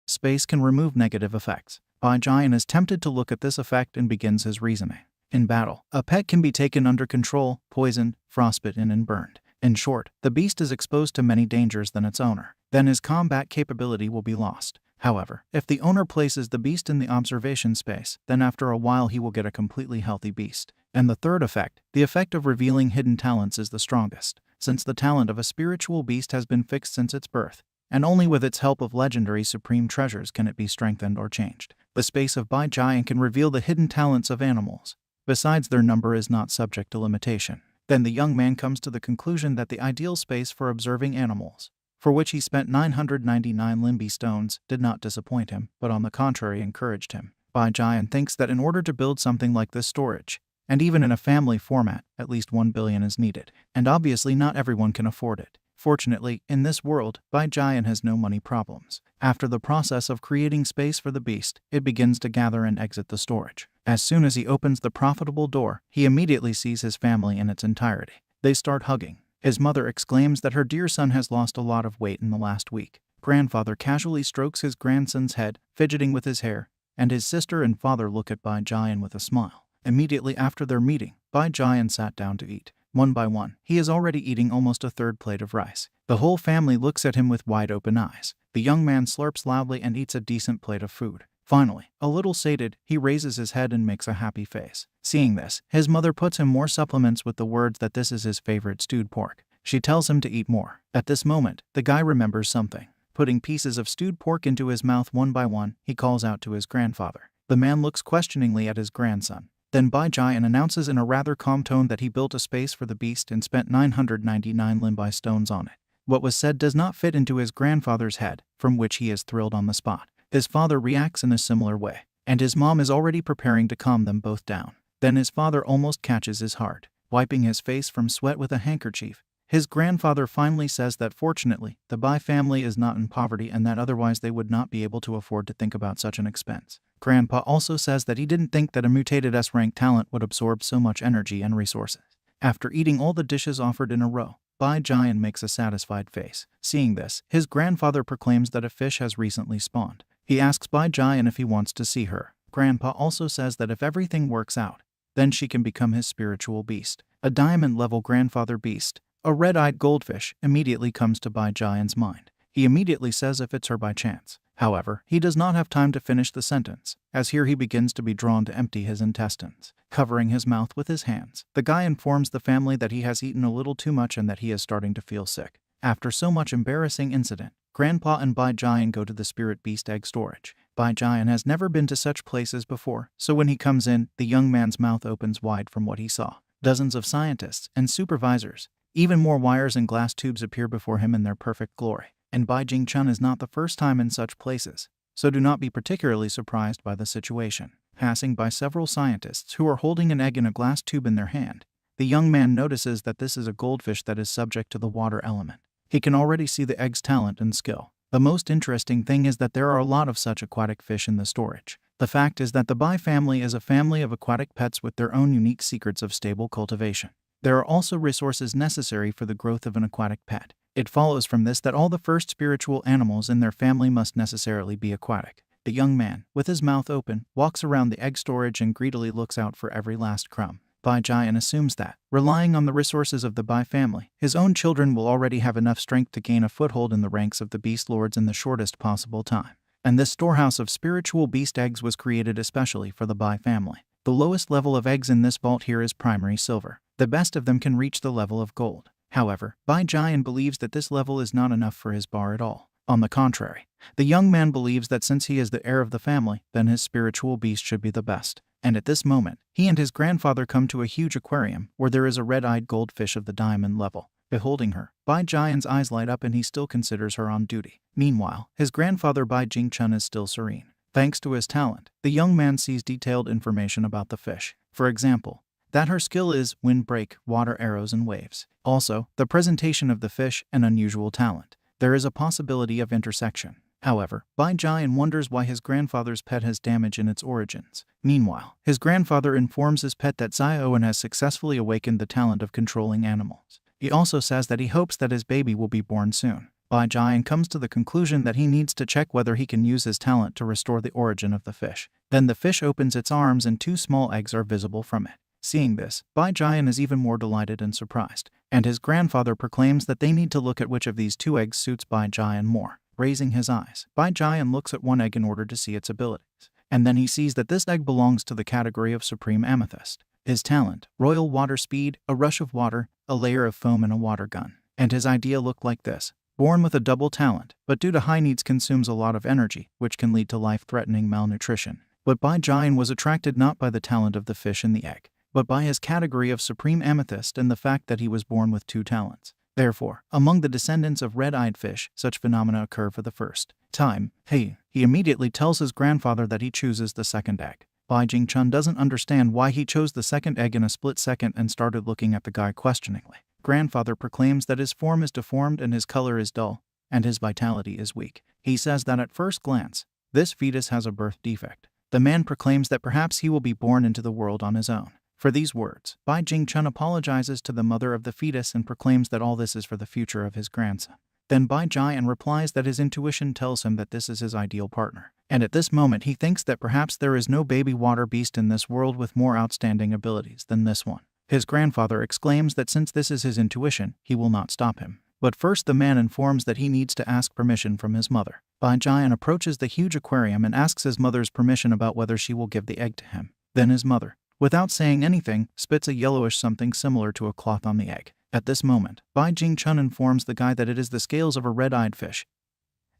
Space can remove negative effects. Bai-Jian is tempted to look at this effect and begins his reasoning. In battle, a pet can be taken under control, poisoned, frostbitten, and burned. In short, the beast is exposed to many dangers than its owner. Then his combat capability will be lost. However, if the owner places the beast in the observation space, then after a while he will get a completely healthy beast. And the third effect, the effect of revealing hidden talents, is the strongest, since the talent of a spiritual beast has been fixed since its birth, and only with its help of legendary supreme treasures can it be strengthened or changed. The space of Bai-Jian can reveal the hidden talents of animals. Besides, their number is not subject to limitation. Then the young man comes to the conclusion that the ideal space for observing animals, for which he spent 999 limbi stones, did not disappoint him, but on the contrary encouraged him. Bai-Jian thinks that in order to build something like this storage, and even in a family format, at least 1 billion is needed, and obviously not everyone can afford it. Fortunately, in this world, Bai-Jian has no money problems. After the process of creating space for the beast, it begins to gather and exit the storage. As soon as he opens the profitable door, he immediately sees his family in its entirety. They start hugging. His mother exclaims that her dear son has lost a lot of weight in the last week. Grandfather casually strokes his grandson's head, fidgeting with his hair, and his sister and father look at Bai-Jian with a smile. Immediately after their meeting, Bai-Jian sat down to eat. One by one, he is already eating almost a third plate of rice. The whole family looks at him with wide-open eyes. The young man slurps loudly and eats a decent plate of food. Finally, a little sated, he raises his head and makes a happy face. Seeing this, his mother puts him more supplements with the words that this is his favorite stewed pork. She tells him to eat more. At this moment, the guy remembers something. Putting pieces of stewed pork into his mouth one by one, he calls out to his grandfather. The man looks questioningly at his grandson. Then Bai-Jian announces in a rather calm tone that he built a space for the beast and spent 999 limbi stones on it. What was said does not fit into his grandfather's head, from which he is thrilled on the spot. His father reacts in a similar way, and his mom is already preparing to calm them both down. Then his father almost catches his heart. Wiping his face from sweat with a handkerchief, his grandfather finally says that fortunately, the Bai family is not in poverty and that otherwise they would not be able to afford to think about such an expense. Grandpa also says that he didn't think that a mutated S-rank talent would absorb so much energy and resources. After eating all the dishes offered in a row, Bai-Jian makes a satisfied face. Seeing this, his grandfather proclaims that a fish has recently spawned. He asks Bai-Jian if he wants to see her. Grandpa also says that if everything works out, then she can become his spiritual beast. A diamond-level grandfather beast, a red-eyed goldfish, immediately comes to Bai-Jian's mind. He immediately says if it's her by chance. However, he does not have time to finish the sentence, as here he begins to be drawn to empty his intestines. Covering his mouth with his hands, the guy informs the family that he has eaten a little too much and that he is starting to feel sick. After so much embarrassing incident, Grandpa and Bai-Jian go to the spirit beast egg storage. Bai-Jian has never been to such places before, so when he comes in, the young man's mouth opens wide from what he saw. Dozens of scientists and supervisors, even more wires and glass tubes appear before him in their perfect glory. And Bai Jing-chun is not the first time in such places, so do not be particularly surprised by the situation. Passing by several scientists who are holding an egg in a glass tube in their hand, the young man notices that this is a goldfish that is subject to the water element. He can already see the egg's talent and skill. The most interesting thing is that there are a lot of such aquatic fish in the storage. The fact is that the Bai family is a family of aquatic pets with their own unique secrets of stable cultivation. There are also resources necessary for the growth of an aquatic pet. It follows from this that all the first spiritual animals in their family must necessarily be aquatic. The young man, with his mouth open, walks around the egg storage and greedily looks out for every last crumb. Bai Jian assumes that, relying on the resources of the Bai family, his own children will already have enough strength to gain a foothold in the ranks of the beast lords in the shortest possible time. And this storehouse of spiritual beast eggs was created especially for the Bai family. The lowest level of eggs in this vault here is primary silver. The best of them can reach the level of gold. However, Bai Jian believes that this level is not enough for his bar at all. On the contrary, the young man believes that since he is the heir of the family, then his spiritual beast should be the best. And at this moment, he and his grandfather come to a huge aquarium where there is a red-eyed goldfish of the diamond level. Beholding her, Bai Jian's eyes light up and he still considers her on duty. Meanwhile, his grandfather Bai Jingchun is still serene. Thanks to his talent, the young man sees detailed information about the fish. For example, that her skill is wind break, water arrows and waves. Also, the presentation of the fish, an unusual talent. There is a possibility of intersection. However, Bai Jian wonders why his grandfather's pet has damage in its origins. Meanwhile, his grandfather informs his pet that Zioen has successfully awakened the talent of controlling animals. He also says that he hopes that his baby will be born soon. Bai Jian comes to the conclusion that he needs to check whether he can use his talent to restore the origin of the fish. Then the fish opens its arms and 2 small eggs are visible from it. Seeing this, Bai Jian is even more delighted and surprised, and his grandfather proclaims that they need to look at which of these 2 eggs suits Bai Jian more. Raising his eyes, Bai Jian looks at one egg in order to see its abilities, and then he sees that this egg belongs to the category of Supreme Amethyst. His talent, Royal Water Speed, a rush of water, a layer of foam and a water gun. And his idea looked like this. Born with a double talent, but due to high needs consumes a lot of energy, which can lead to life-threatening malnutrition. But Bai Jian was attracted not by the talent of the fish in the egg, but by his category of Supreme Amethyst and the fact that he was born with 2 talents. Therefore, among the descendants of red-eyed fish, such phenomena occur for the first time. He immediately tells his grandfather that he chooses the second egg. Bai Jingchun doesn't understand why he chose the second egg in a split second and started looking at the guy questioningly. Grandfather proclaims that his form is deformed and his color is dull, and his vitality is weak. He says that at first glance, this fetus has a birth defect. The man proclaims that perhaps he will be born into the world on his own. For these words, Bai Jingchun apologizes to the mother of the fetus and proclaims that all this is for the future of his grandson. Then Bai Jian replies that his intuition tells him that this is his ideal partner. And at this moment he thinks that perhaps there is no baby water beast in this world with more outstanding abilities than this one. His grandfather exclaims that since this is his intuition, he will not stop him. But first the man informs that he needs to ask permission from his mother. Bai Jian approaches the huge aquarium and asks his mother's permission about whether she will give the egg to him. Then his mother, without saying anything, spits a yellowish something similar to a cloth on the egg. At this moment, Bai Jingchun informs the guy that it is the scales of a red-eyed fish,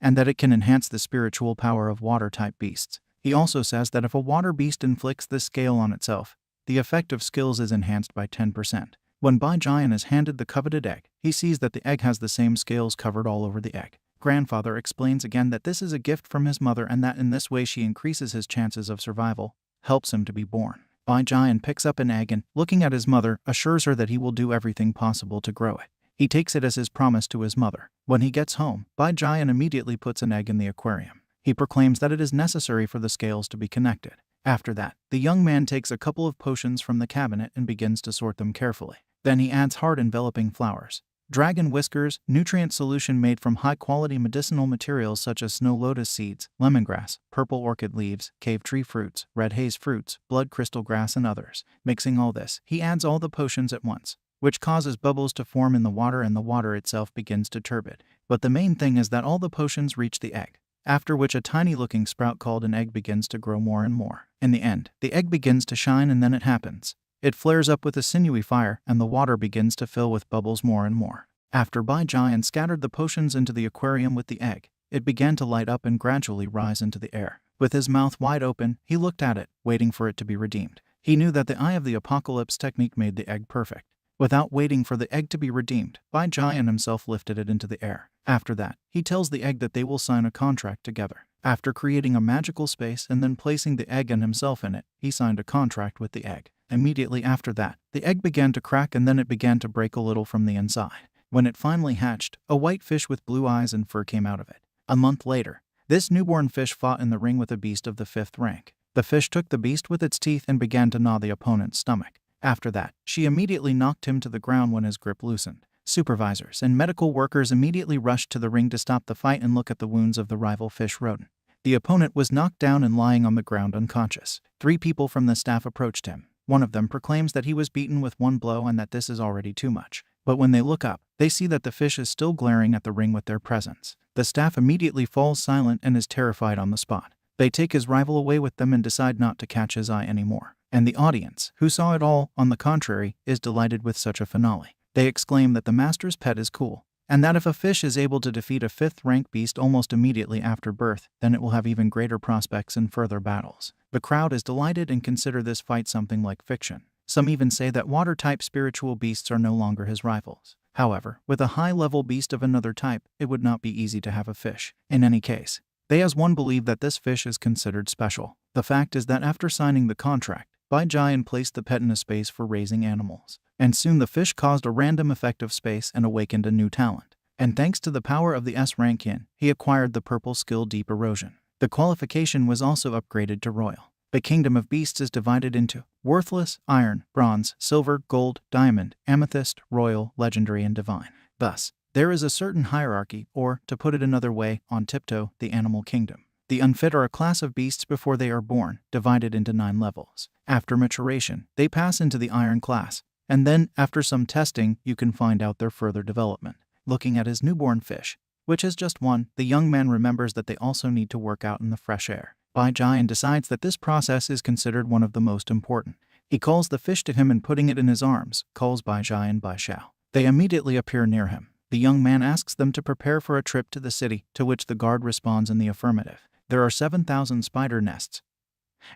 and that it can enhance the spiritual power of water-type beasts. He also says that if a water beast inflicts this scale on itself, the effect of skills is enhanced by 10%. When Bai Jian is handed the coveted egg, he sees that the egg has the same scales covered all over the egg. Grandfather explains again that this is a gift from his mother and that in this way she increases his chances of survival, helps him to be born. Bai Jian picks up an egg and, looking at his mother, assures her that he will do everything possible to grow it. He takes it as his promise to his mother. When he gets home, Bai Jian immediately puts an egg in the aquarium. He proclaims that it is necessary for the scales to be connected. After that, the young man takes a couple of potions from the cabinet and begins to sort them carefully. Then he adds hard enveloping flowers, dragon whiskers, nutrient solution made from high-quality medicinal materials such as snow lotus seeds, lemongrass, purple orchid leaves, cave tree fruits, red haze fruits, blood crystal grass and others. Mixing all this, he adds all the potions at once, which causes bubbles to form in the water and the water itself begins to turbid. But the main thing is that all the potions reach the egg, after which a tiny-looking sprout called an egg begins to grow more and more. In the end, the egg begins to shine and then it happens. It flares up with a sinewy fire and the water begins to fill with bubbles more and more. After Bai Jian scattered the potions into the aquarium with the egg, it began to light up and gradually rise into the air. With his mouth wide open, he looked at it, waiting for it to be redeemed. He knew that the Eye of the Apocalypse technique made the egg perfect. Without waiting for the egg to be redeemed, Bai Jian himself lifted it into the air. After that, he tells the egg that they will sign a contract together. After creating a magical space and then placing the egg and himself in it, he signed a contract with the egg. Immediately after that, the egg began to crack and then it began to break a little from the inside. When it finally hatched, a white fish with blue eyes and fur came out of it. A month later, this newborn fish fought in the ring with a beast of the 5th rank. The fish took the beast with its teeth and began to gnaw the opponent's stomach. After that, she immediately knocked him to the ground when his grip loosened. Supervisors and medical workers immediately rushed to the ring to stop the fight and look at the wounds of the rival fish rodent. The opponent was knocked down and lying on the ground unconscious. 3 people from the staff approached him. One of them proclaims that he was beaten with one blow and that this is already too much. But when they look up, they see that the fish is still glaring at the ring with their presence. The staff immediately falls silent and is terrified on the spot. They take his rival away with them and decide not to catch his eye anymore. And the audience, who saw it all, on the contrary, is delighted with such a finale. They exclaim that the master's pet is cool, and that if a fish is able to defeat a 5th-rank beast almost immediately after birth, then it will have even greater prospects in further battles. The crowd is delighted and consider this fight something like fiction. Some even say that water-type spiritual beasts are no longer his rivals. However, with a high-level beast of another type, it would not be easy to have a fish. In any case, they as one believe that this fish is considered special. The fact is that after signing the contract, Bai-Jian placed the pet in a space for raising animals. And soon the fish caused a random effect of space and awakened a new talent. And thanks to the power of the S-rank yin, he acquired the purple skill Deep Erosion. The qualification was also upgraded to Royal. The kingdom of beasts is divided into worthless, iron, bronze, silver, gold, diamond, amethyst, royal, legendary, and divine. Thus, there is a certain hierarchy, or, to put it another way, on tiptoe, the animal kingdom. The unfit are a class of beasts before they are born, divided into 9 levels. After maturation, they pass into the iron class, and then, after some testing, you can find out their further development. Looking at his newborn fish, which is just one, the young man remembers that they also need to work out in the fresh air. Bai-Jian decides that this process is considered one of the most important. He calls the fish to him and putting it in his arms, calls Bai-Jian Bai-Xiao. They immediately appear near him. The young man asks them to prepare for a trip to the city, to which the guard responds in the affirmative. There are 7,000 spider nests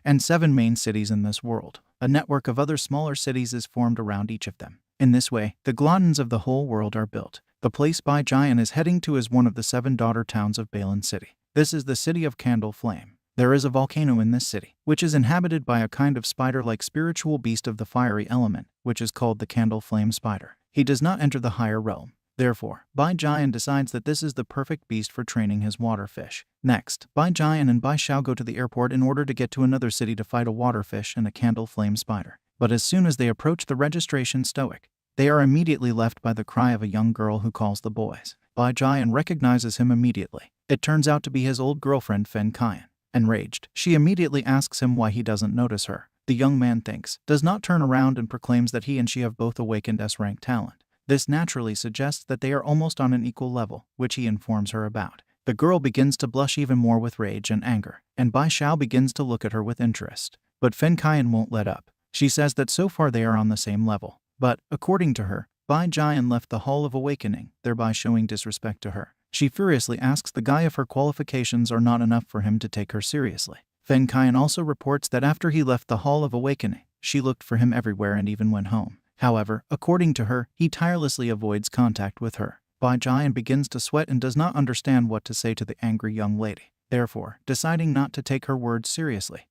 and 7 main cities in this world. A network of other smaller cities is formed around each of them. In this way, the gluttons of the whole world are built. The place Bai-Jian is heading to is one of the 7 daughter towns of Balan City. This is the city of Candle Flame. There is a volcano in this city, which is inhabited by a kind of spider-like spiritual beast of the fiery element, which is called the Candle Flame Spider. He does not enter the higher realm. Therefore, Bai-Jian decides that this is the perfect beast for training his water fish. Next, Bai-Jian and Bai-Xiao go to the airport in order to get to another city to fight a water fish and a candle flame spider. But as soon as they approach the registration stoic, they are immediately left by the cry of a young girl who calls the boys. Bai-Jian recognizes him immediately. It turns out to be his old girlfriend Fen Kian. Enraged, she immediately asks him why he doesn't notice her. The young man thinks, does not turn around and proclaims that he and she have both awakened S-rank talent. This naturally suggests that they are almost on an equal level, which he informs her about. The girl begins to blush even more with rage and anger, and Bai-Xiao begins to look at her with interest. But Fen Kian won't let up. She says that so far they are on the same level. But, according to her, Bai-Jian left the Hall of Awakening, thereby showing disrespect to her. She furiously asks the guy if her qualifications are not enough for him to take her seriously. Fen Kian also reports that after he left the Hall of Awakening, she looked for him everywhere and even went home. However, according to her, he tirelessly avoids contact with her. Bai-Jian begins to sweat and does not understand what to say to the angry young lady. Therefore, deciding not to take her words seriously,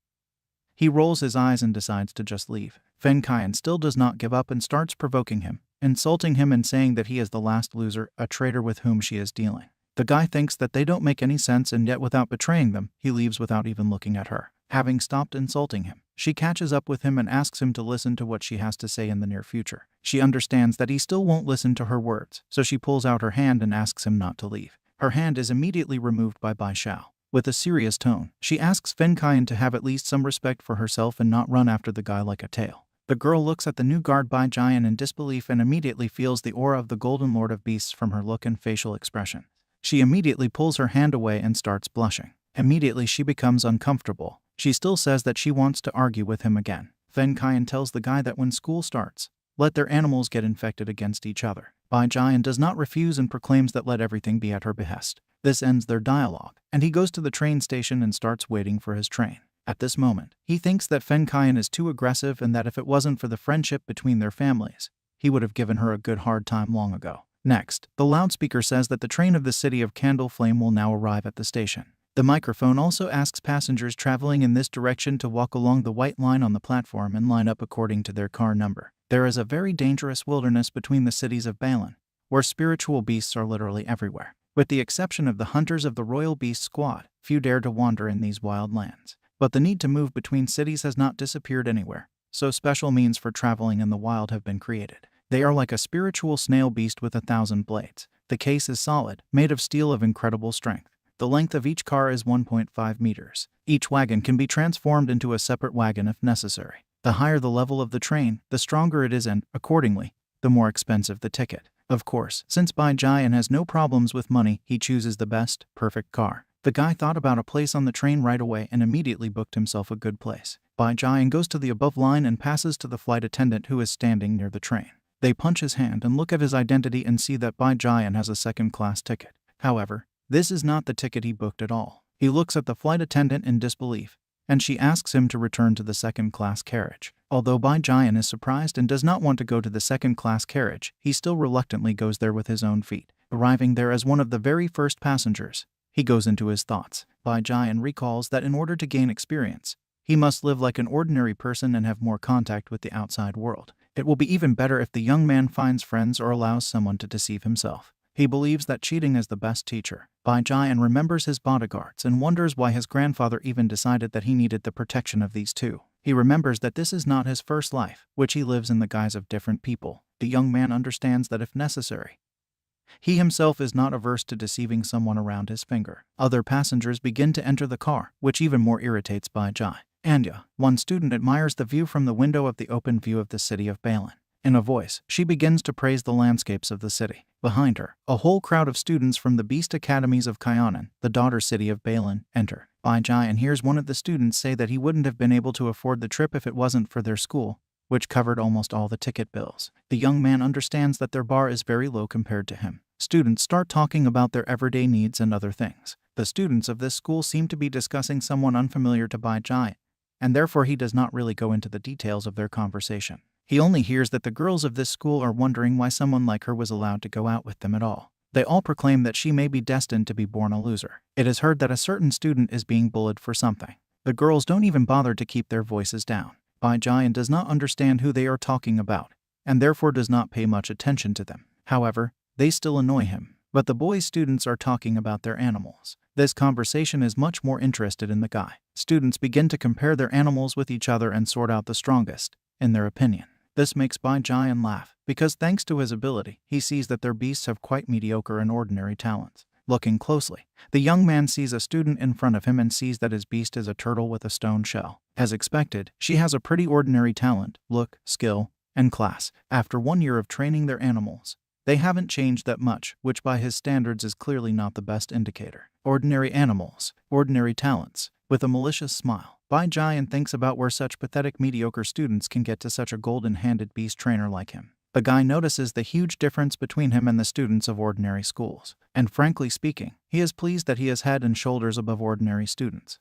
he rolls his eyes and decides to just leave. Fen Kian still does not give up and starts provoking him, insulting him and saying that he is the last loser, a traitor with whom she is dealing. The guy thinks that they don't make any sense, and yet without betraying them, he leaves without even looking at her. Having stopped insulting him, she catches up with him and asks him to listen to what she has to say in the near future. She understands that he still won't listen to her words, so she pulls out her hand and asks him not to leave. Her hand is immediately removed by Bai-Xiao. With a serious tone, she asks Fen Kian to have at least some respect for herself and not run after the guy like a tail. The girl looks at the new guard Bai-Jian in disbelief and immediately feels the aura of the Golden Lord of Beasts from her look and facial expression. She immediately pulls her hand away and starts blushing. Immediately she becomes uncomfortable. She still says that she wants to argue with him again. Fen Kian tells the guy that when school starts, let their animals get infected against each other. Bai-Jian does not refuse and proclaims that let everything be at her behest. This ends their dialogue, and he goes to the train station and starts waiting for his train. At this moment, he thinks that Fen Kian is too aggressive and that if it wasn't for the friendship between their families, he would have given her a good hard time long ago. Next, the loudspeaker says that the train of the city of Candle Flame will now arrive at the station. The microphone also asks passengers traveling in this direction to walk along the white line on the platform and line up according to their car number. There is a very dangerous wilderness between the cities of Balan, where spiritual beasts are literally everywhere. With the exception of the hunters of the Royal Beast Squad, few dare to wander in these wild lands. But the need to move between cities has not disappeared anywhere, so special means for traveling in the wild have been created. They are like a spiritual snail beast with 1,000 blades. The case is solid, made of steel of incredible strength. The length of each car is 1.5 meters. Each wagon can be transformed into a separate wagon if necessary. The higher the level of the train, the stronger it is and, accordingly, the more expensive the ticket. Of course, since Bai Jian has no problems with money, he chooses the best, perfect car. The guy thought about a place on the train right away and immediately booked himself a good place. Bai Jian goes to the above line and passes to the flight attendant who is standing near the train. They punch his hand and look at his identity and see that Bai Jian has a second-class ticket. However, this is not the ticket he booked at all. He looks at the flight attendant in disbelief, and she asks him to return to the second-class carriage. Although Bai Jian is surprised and does not want to go to the second-class carriage, he still reluctantly goes there with his own feet. Arriving there as one of the very first passengers, he goes into his thoughts. Bai Jian recalls that in order to gain experience, he must live like an ordinary person and have more contact with the outside world. It will be even better if the young man finds friends or allows someone to deceive himself. He believes that cheating is the best teacher. Bai Jian remembers his bodyguards and wonders why his grandfather even decided that he needed the protection of these two. He remembers that this is not his first life, which he lives in the guise of different people. The young man understands that if necessary, he himself is not averse to deceiving someone around his finger. Other passengers begin to enter the car, which even more irritates Bai Jian. Anya, one student, admires the view from the window of the open view of the city of Balin. In a voice, she begins to praise the landscapes of the city. Behind her, a whole crowd of students from the Beast Academies of Kyonan, the daughter city of Balin, enter. Bai Jian hears one of the students say that he wouldn't have been able to afford the trip if it wasn't for their school, which covered almost all the ticket bills. The young man understands that their bar is very low compared to him. Students start talking about their everyday needs and other things. The students of this school seem to be discussing someone unfamiliar to Bai Jian, and therefore he does not really go into the details of their conversation. He only hears that the girls of this school are wondering why someone like her was allowed to go out with them at all. They all proclaim that she may be destined to be born a loser. It is heard that a certain student is being bullied for something. The girls don't even bother to keep their voices down. Bai Jian does not understand who they are talking about, and therefore does not pay much attention to them. However, they still annoy him. But the boys' students are talking about their animals. This conversation is much more interested in the guy. Students begin to compare their animals with each other and sort out the strongest, in their opinion. This makes Bai Jian laugh, because thanks to his ability, he sees that their beasts have quite mediocre and ordinary talents. Looking closely, the young man sees a student in front of him and sees that his beast is a turtle with a stone shell. As expected, she has a pretty ordinary talent, look, skill, and class. After 1 year of training their animals, they haven't changed that much, which by his standards is clearly not the best indicator. Ordinary animals, ordinary talents. With a malicious smile, Bai Jian thinks about where such pathetic mediocre students can get to such a golden-handed beast trainer like him. The guy notices the huge difference between him and the students of ordinary schools, and frankly speaking, he is pleased that he is head and shoulders above ordinary students.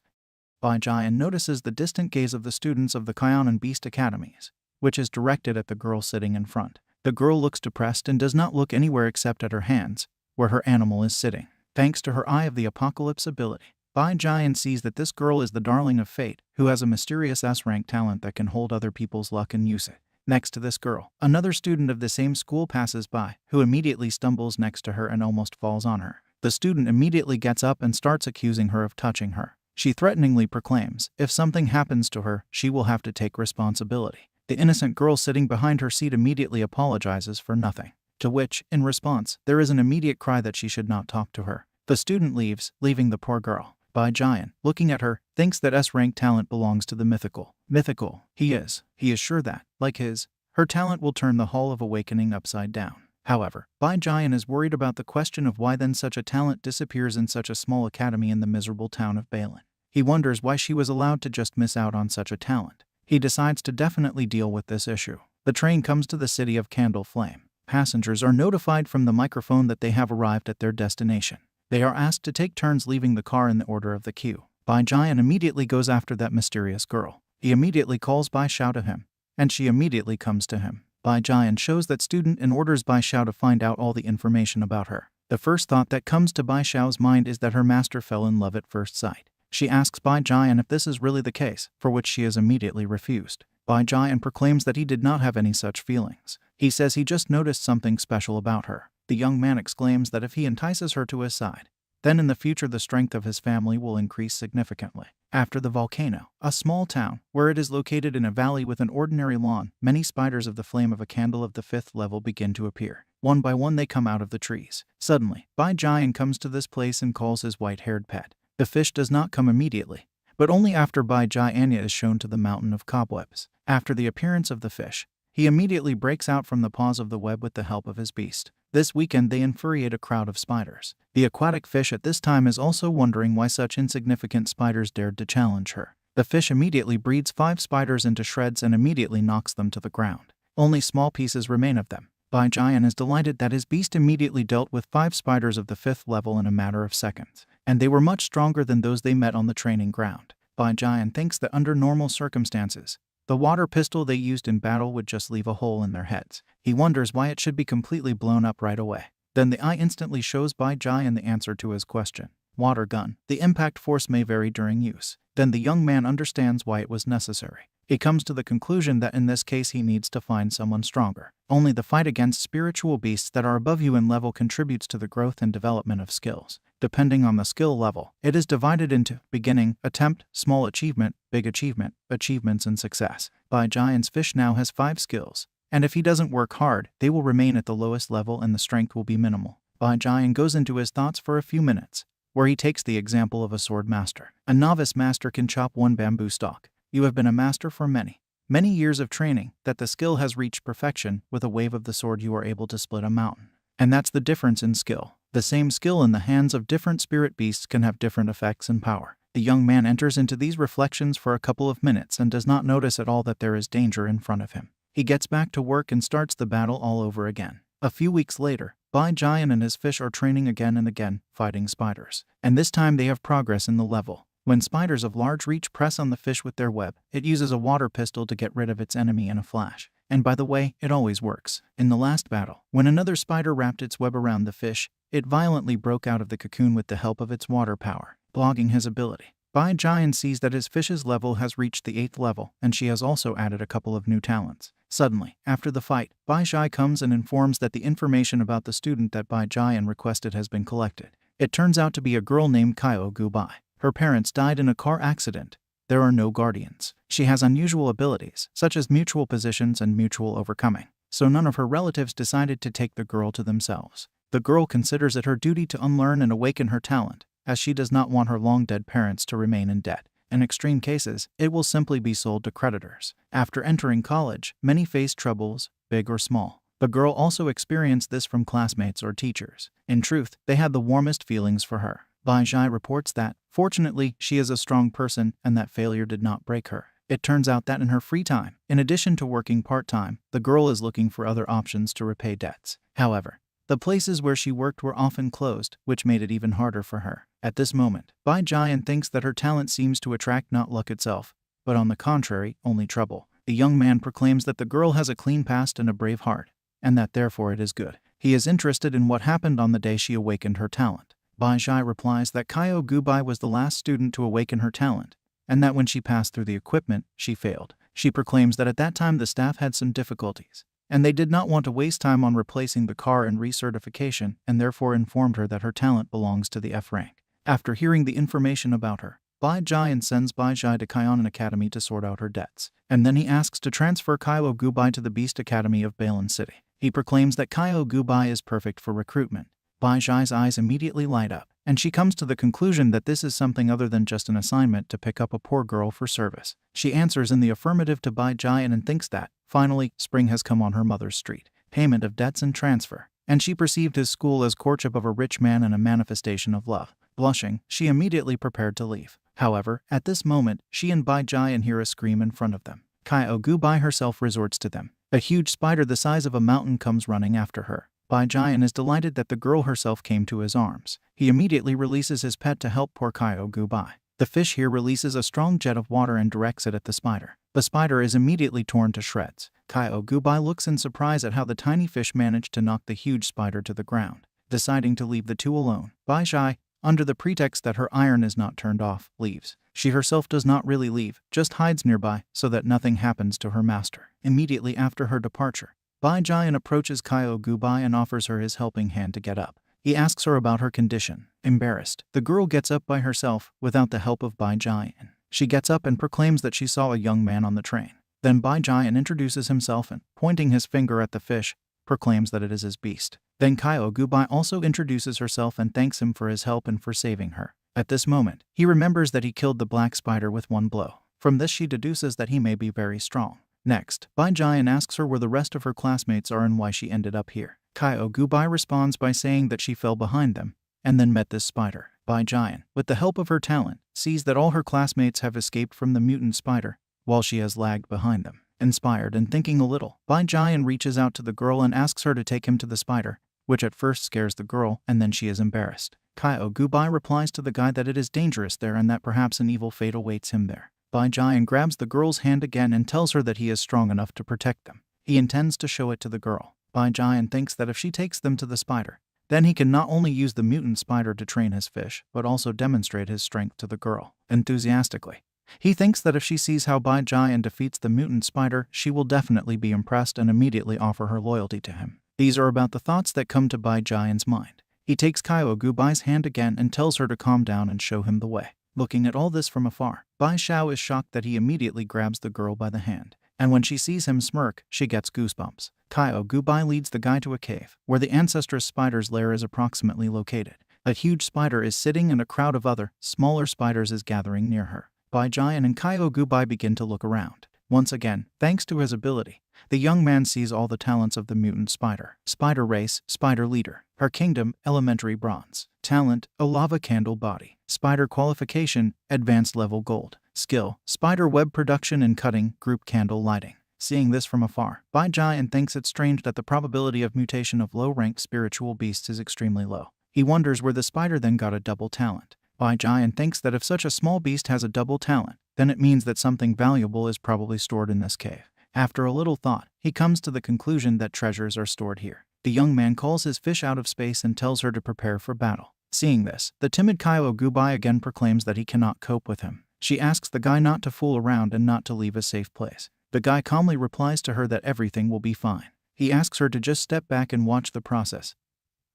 Bai Jian notices the distant gaze of the students of the Kyonan Beast Academies, which is directed at the girl sitting in front. The girl looks depressed and does not look anywhere except at her hands, where her animal is sitting. Thanks to her Eye of the Apocalypse ability, Bai Jian sees that this girl is the darling of fate, who has a mysterious S-rank talent that can hold other people's luck and use it. Next to this girl, another student of the same school passes by, who immediately stumbles next to her and almost falls on her. The student immediately gets up and starts accusing her of touching her. She threateningly proclaims, if something happens to her, she will have to take responsibility. The innocent girl sitting behind her seat immediately apologizes for nothing, to which, in response, there is an immediate cry that she should not talk to her. The student leaves, leaving the poor girl. Bai Jian, looking at her, thinks that S-rank talent belongs to the mythical. Mythical, he is sure that, like her talent will turn the Hall of Awakening upside down. However, Bai Jian is worried about the question of why then such a talent disappears in such a small academy in the miserable town of Balin. He wonders why she was allowed to just miss out on such a talent. He decides to definitely deal with this issue. The train comes to the city of Candle Flame. Passengers are notified from the microphone that they have arrived at their destination. They are asked to take turns leaving the car in the order of the queue. Bai Jian immediately goes after that mysterious girl. He immediately calls Bai Xiao to him, and she immediately comes to him. Bai Jian shows that student and orders Bai Xiao to find out all the information about her. The first thought that comes to Bai Xiao's mind is that her master fell in love at first sight. She asks Bai Jian if this is really the case, for which she is immediately refused. Bai Jian proclaims that he did not have any such feelings. He says he just noticed something special about her. The young man exclaims that if he entices her to his side, then in the future the strength of his family will increase significantly. After the volcano, a small town, where it is located in a valley with an ordinary lawn, many spiders of the flame of a candle of the 5th level begin to appear. One by one they come out of the trees. Suddenly, Bai Jian comes to this place and calls his white-haired pet. The fish does not come immediately, but only after Bai Jai Anya is shown to the mountain of cobwebs. After the appearance of the fish, he immediately breaks out from the paws of the web with the help of his beast. This weekend they infuriate a crowd of spiders. The aquatic fish at this time is also wondering why such insignificant spiders dared to challenge her. The fish immediately breeds 5 spiders into shreds and immediately knocks them to the ground. Only small pieces remain of them. Bai Jian is delighted that his beast immediately dealt with 5 spiders of the 5th level in a matter of seconds, and they were much stronger than those they met on the training ground. Bai Jian thinks that under normal circumstances, the water pistol they used in battle would just leave a hole in their heads. He wonders why it should be completely blown up right away. Then the eye instantly shows Bai Jian the answer to his question. Water gun. The impact force may vary during use. Then the young man understands why it was necessary. He comes to the conclusion that in this case he needs to find someone stronger. Only the fight against spiritual beasts that are above you in level contributes to the growth and development of skills. Depending on the skill level, it is divided into beginning, attempt, small achievement, big achievement, achievements, and success. Bai Jian's fish now has 5 skills, and if he doesn't work hard, they will remain at the lowest level and the strength will be minimal. Bai Jian goes into his thoughts for a few minutes, where he takes the example of a sword master. A novice master can chop 1 bamboo stalk. You have been a master for many years of training, that the skill has reached perfection. With a wave of the sword you are able to split a mountain. And that's the difference in skill. The same skill in the hands of different spirit beasts can have different effects and power. The young man enters into these reflections for a couple of minutes and does not notice at all that there is danger in front of him. He gets back to work and starts the battle all over again. A few weeks later, Bai Jian and his fish are training again and again, fighting spiders. And this time they have progress in the level. When spiders of large reach press on the fish with their web, it uses a water pistol to get rid of its enemy in a flash. And by the way, it always works. In the last battle, when another spider wrapped its web around the fish, it violently broke out of the cocoon with the help of its water power, blocking his ability. Bai Jian sees that his fish's level has reached the 8th level, and she has also added a couple of new talents. Suddenly, after the fight, Bai Jai comes and informs that the information about the student that Bai Jian requested has been collected. It turns out to be a girl named Koushaku-ke. Her parents died in a car accident. There are no guardians. She has unusual abilities, such as mutual positions and mutual overcoming. So none of her relatives decided to take the girl to themselves. The girl considers it her duty to unlearn and awaken her talent, as she does not want her long-dead parents to remain in debt. In extreme cases, it will simply be sold to creditors. After entering college, many face troubles, big or small. The girl also experienced this from classmates or teachers. In truth, they had the warmest feelings for her. Bai Jai reports that, fortunately, she is a strong person and that failure did not break her. It turns out that in her free time, in addition to working part-time, the girl is looking for other options to repay debts. However, the places where she worked were often closed, which made it even harder for her. At this moment, Bai Jian thinks that her talent seems to attract not luck itself, but on the contrary, only trouble. The young man proclaims that the girl has a clean past and a brave heart, and that therefore it is good. He is interested in what happened on the day she awakened her talent. Bai Jai replies that Koushaku-ke was the last student to awaken her talent, and that when she passed through the equipment, she failed. She proclaims that at that time the staff had some difficulties, and they did not want to waste time on replacing the car and recertification, and therefore informed her that her talent belongs to the F rank. After hearing the information about her, Bai Jian sends Bai Jai to Kyonan Academy to sort out her debts, and then he asks to transfer Koushaku-ke to the Beast Academy of Balan City. He proclaims that Koushaku-ke is perfect for recruitment. Bai Jai's eyes immediately light up, and she comes to the conclusion that this is something other than just an assignment to pick up a poor girl for service. She answers in the affirmative to Bai Jian and thinks that, finally, spring has come on her mother's street. Payment of debts and transfer. And she perceived his school as courtship of a rich man and a manifestation of love. Blushing, she immediately prepared to leave. However, at this moment, she and Bai Jian hear a scream in front of them. Koushaku-ke herself resorts to them. A huge spider the size of a mountain comes running after her. Bai Jian is delighted that the girl herself came to his arms. He immediately releases his pet to help poor Koushaku-ke. The fish here releases a strong jet of water and directs it at the spider. The spider is immediately torn to shreds. Koushaku-ke looks in surprise at how the tiny fish managed to knock the huge spider to the ground. Deciding to leave the two alone, Bai Jai, under the pretext that her iron is not turned off, leaves. She herself does not really leave, just hides nearby so that nothing happens to her master. Immediately after her departure, Bai Jian approaches Koushaku-ke and offers her his helping hand to get up. He asks her about her condition. Embarrassed, the girl gets up by herself, without the help of Bai Jian. She gets up and proclaims that she saw a young man on the train. Then Bai Jian introduces himself and, pointing his finger at the fish, proclaims that it is his beast. Then Koushaku-ke also introduces herself and thanks him for his help and for saving her. At this moment, he remembers that he killed the black spider with one blow. From this she deduces that he may be very strong. Next, Bai-jian asks her where the rest of her classmates are and why she ended up here. Kyogubai responds by saying that she fell behind them and then met this spider. Bai-jian, with the help of her talent, sees that all her classmates have escaped from the mutant spider while she has lagged behind them. Inspired and thinking a little, Bai-jian reaches out to the girl and asks her to take him to the spider, which at first scares the girl and then she is embarrassed. Kyogubai replies to the guy that it is dangerous there and that perhaps an evil fate awaits him there. Bai-jian grabs the girl's hand again and tells her that he is strong enough to protect them. He intends to show it to the girl. Bai-jian thinks that if she takes them to the spider, then he can not only use the mutant spider to train his fish, but also demonstrate his strength to the girl. Enthusiastically, he thinks that if she sees how Bai-jian defeats the mutant spider, she will definitely be impressed and immediately offer her loyalty to him. These are about the thoughts that come to Bai-jian's mind. He takes Kyogubai's hand again and tells her to calm down and show him the way. Looking at all this from afar, Bai Xiao is shocked that he immediately grabs the girl by the hand, and when she sees him smirk, she gets goosebumps. Kyogubai leads the guy to a cave, where the ancestress spider's lair is approximately located. A huge spider is sitting and a crowd of other, smaller spiders is gathering near her. Bai-jian and Kyogubai begin to look around. Once again, thanks to his ability, the young man sees all the talents of the mutant spider. Spider race, spider leader. Her kingdom, elementary bronze. Talent, a lava candle body. Spider qualification, advanced level gold. Skill, spider web production and cutting, group candle lighting. Seeing this from afar, Bai-jian thinks it strange that the probability of mutation of low-ranked spiritual beasts is extremely low. He wonders where the spider then got a double talent. Bai-jian thinks that if such a small beast has a double talent, then it means that something valuable is probably stored in this cave. After a little thought, he comes to the conclusion that treasures are stored here. The young man calls his fish out of space and tells her to prepare for battle. Seeing this, the timid Kyogubai again proclaims that he cannot cope with him. She asks the guy not to fool around and not to leave a safe place. The guy calmly replies to her that everything will be fine. He asks her to just step back and watch the process.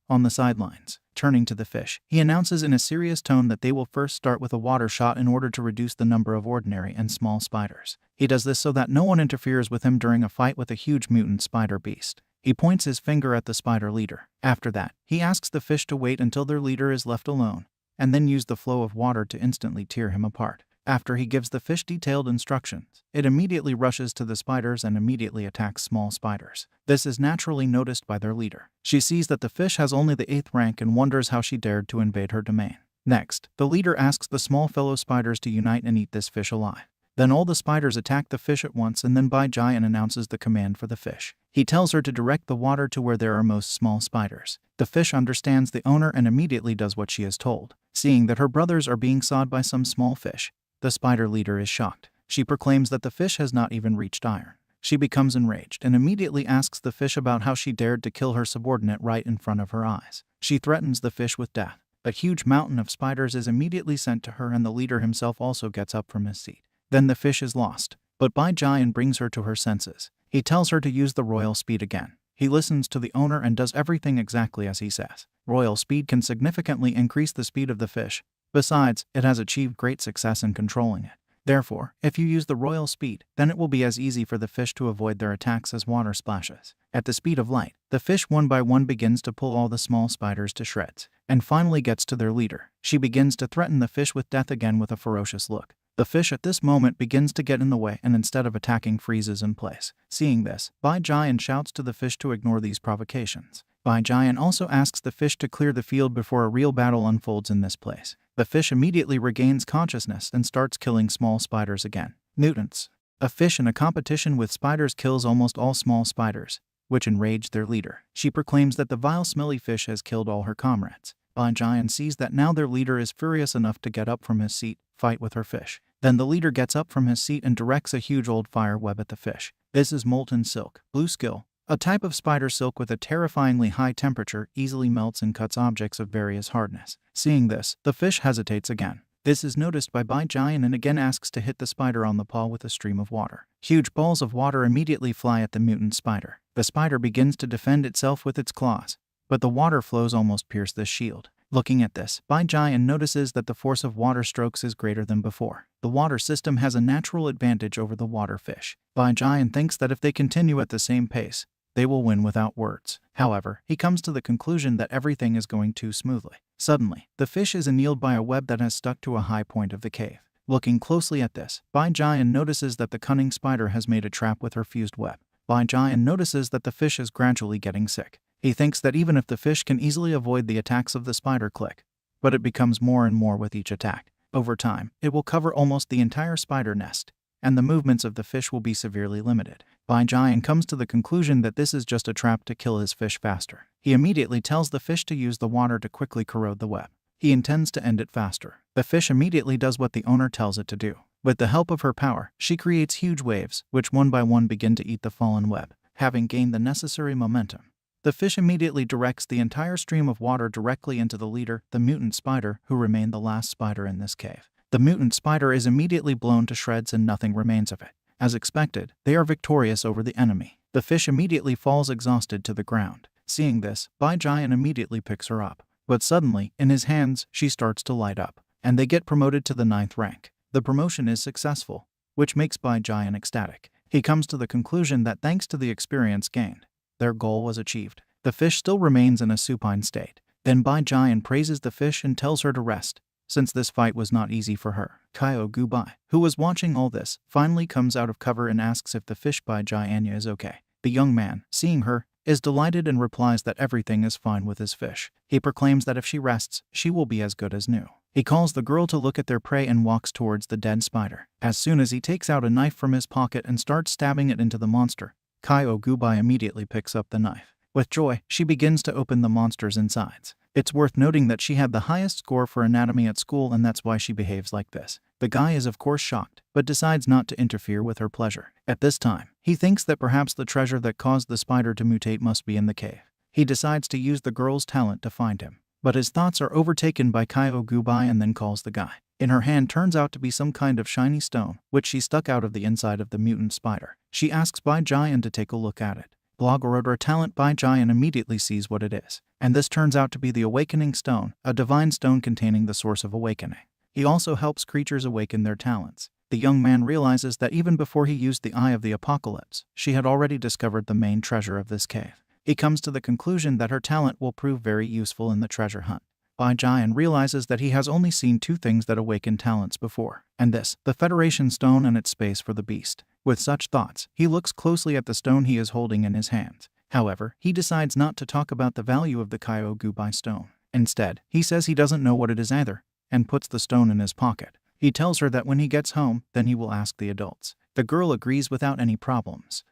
On the sidelines, turning to the fish, he announces in a serious tone that they will first start with a water shot in order to reduce the number of ordinary and small spiders. He does this so that no one interferes with him during a fight with a huge mutant spider beast. He points his finger at the spider leader. After that, he asks the fish to wait until their leader is left alone, and then use the flow of water to instantly tear him apart. After he gives the fish detailed instructions, it immediately rushes to the spiders and immediately attacks small spiders. This is naturally noticed by their leader. She sees that the fish has only the 8th rank and wonders how she dared to invade her domain. Next, the leader asks the small fellow spiders to unite and eat this fish alive. Then all the spiders attack the fish at once and then Bai-jian announces the command for the fish. He tells her to direct the water to where there are most small spiders. The fish understands the owner and immediately does what she is told. Seeing that her brothers are being sawed by some small fish, the spider leader is shocked. She proclaims that the fish has not even reached iron. She becomes enraged and immediately asks the fish about how she dared to kill her subordinate right in front of her eyes. She threatens the fish with death. A huge mountain of spiders is immediately sent to her and the leader himself also gets up from his seat. Then the fish is lost, but Bai-jian brings her to her senses. He tells her to use the royal speed again. He listens to the owner and does everything exactly as he says. Royal speed can significantly increase the speed of the fish. Besides, it has achieved great success in controlling it. Therefore, if you use the royal speed, then it will be as easy for the fish to avoid their attacks as water splashes. At the speed of light, the fish one by one begins to pull all the small spiders to shreds, and finally gets to their leader. She begins to threaten the fish with death again with a ferocious look. The fish at this moment begins to get in the way and instead of attacking freezes in place. Seeing this, Bai-jian shouts to the fish to ignore these provocations. Bai-jian also asks the fish to clear the field before a real battle unfolds in this place. The fish immediately regains consciousness and starts killing small spiders again. Mutants. A fish in a competition with spiders kills almost all small spiders, which enraged their leader. She proclaims that the vile smelly fish has killed all her comrades. Bai-jian sees that now their leader is furious enough to get up from his seat, fight with her fish. Then the leader gets up from his seat and directs a huge old fire web at the fish. This is molten silk, blue skill. A type of spider silk with a terrifyingly high temperature easily melts and cuts objects of various hardness. Seeing this, the fish hesitates again. This is noticed by Bai-jian and again asks to hit the spider on the paw with a stream of water. Huge balls of water immediately fly at the mutant spider. The spider begins to defend itself with its claws, but the water flows almost pierce this shield. Looking at this, Bai-jian notices that the force of water strokes is greater than before. The water system has a natural advantage over the water fish. Bai-jian thinks that if they continue at the same pace, they will win without words. However, he comes to the conclusion that everything is going too smoothly. Suddenly, the fish is annealed by a web that has stuck to a high point of the cave. Looking closely at this, Bai Jian notices that the cunning spider has made a trap with her fused web. Bai Jian notices that the fish is gradually getting sick. He thinks that even if the fish can easily avoid the attacks of the spider click, but it becomes more and more with each attack. Over time, it will cover almost the entire spider nest, and the movements of the fish will be severely limited. Bai Jian comes to the conclusion that this is just a trap to kill his fish faster. He immediately tells the fish to use the water to quickly corrode the web. He intends to end it faster. The fish immediately does what the owner tells it to do. With the help of her power, she creates huge waves, which one by one begin to eat the fallen web. Having gained the necessary momentum, the fish immediately directs the entire stream of water directly into the leader, the mutant spider, who remained the last spider in this cave. The mutant spider is immediately blown to shreds and nothing remains of it. As expected, they are victorious over the enemy. The fish immediately falls exhausted to the ground. Seeing this, Bai Jian immediately picks her up. But suddenly, in his hands, she starts to light up, and they get promoted to the 9th rank. The promotion is successful, which makes Bai Jian ecstatic. He comes to the conclusion that thanks to the experience gained, their goal was achieved. The fish still remains in a supine state. Then Bai Jian praises the fish and tells her to rest, since this fight was not easy for her. Koushaku-ke, who was watching all this, finally comes out of cover and asks if the fish Bai Jian is okay. The young man, seeing her, is delighted and replies that everything is fine with his fish. He proclaims that if she rests, she will be as good as new. He calls the girl to look at their prey and walks towards the dead spider. As soon as he takes out a knife from his pocket and starts stabbing it into the monster, Koushaku-ke immediately picks up the knife. With joy, she begins to open the monster's insides. It's worth noting that she had the highest score for anatomy at school, and that's why she behaves like this. The guy is of course shocked, but decides not to interfere with her pleasure. At this time, he thinks that perhaps the treasure that caused the spider to mutate must be in the cave. He decides to use the girl's talent to find him, but his thoughts are overtaken by Koushaku-ke and then calls the guy. In her hand turns out to be some kind of shiny stone, which she stuck out of the inside of the mutant spider. She asks Bai Jian to take a look at it. Blogger talent Bai Jian immediately sees what it is, and this turns out to be the Awakening Stone, a divine stone containing the source of awakening. He also helps creatures awaken their talents. The young man realizes that even before he used the Eye of the Apocalypse, she had already discovered the main treasure of this cave. He comes to the conclusion that her talent will prove very useful in the treasure hunt. Bai Jian realizes that he has only seen two things that awaken talents before, and this, the Federation Stone and its space for the beast. With such thoughts, he looks closely at the stone he is holding in his hands. However, he decides not to talk about the value of the Koushaku-ke stone. Instead, he says he doesn't know what it is either, and puts the stone in his pocket. He tells her that when he gets home, then he will ask the adults. The girl agrees without any problems.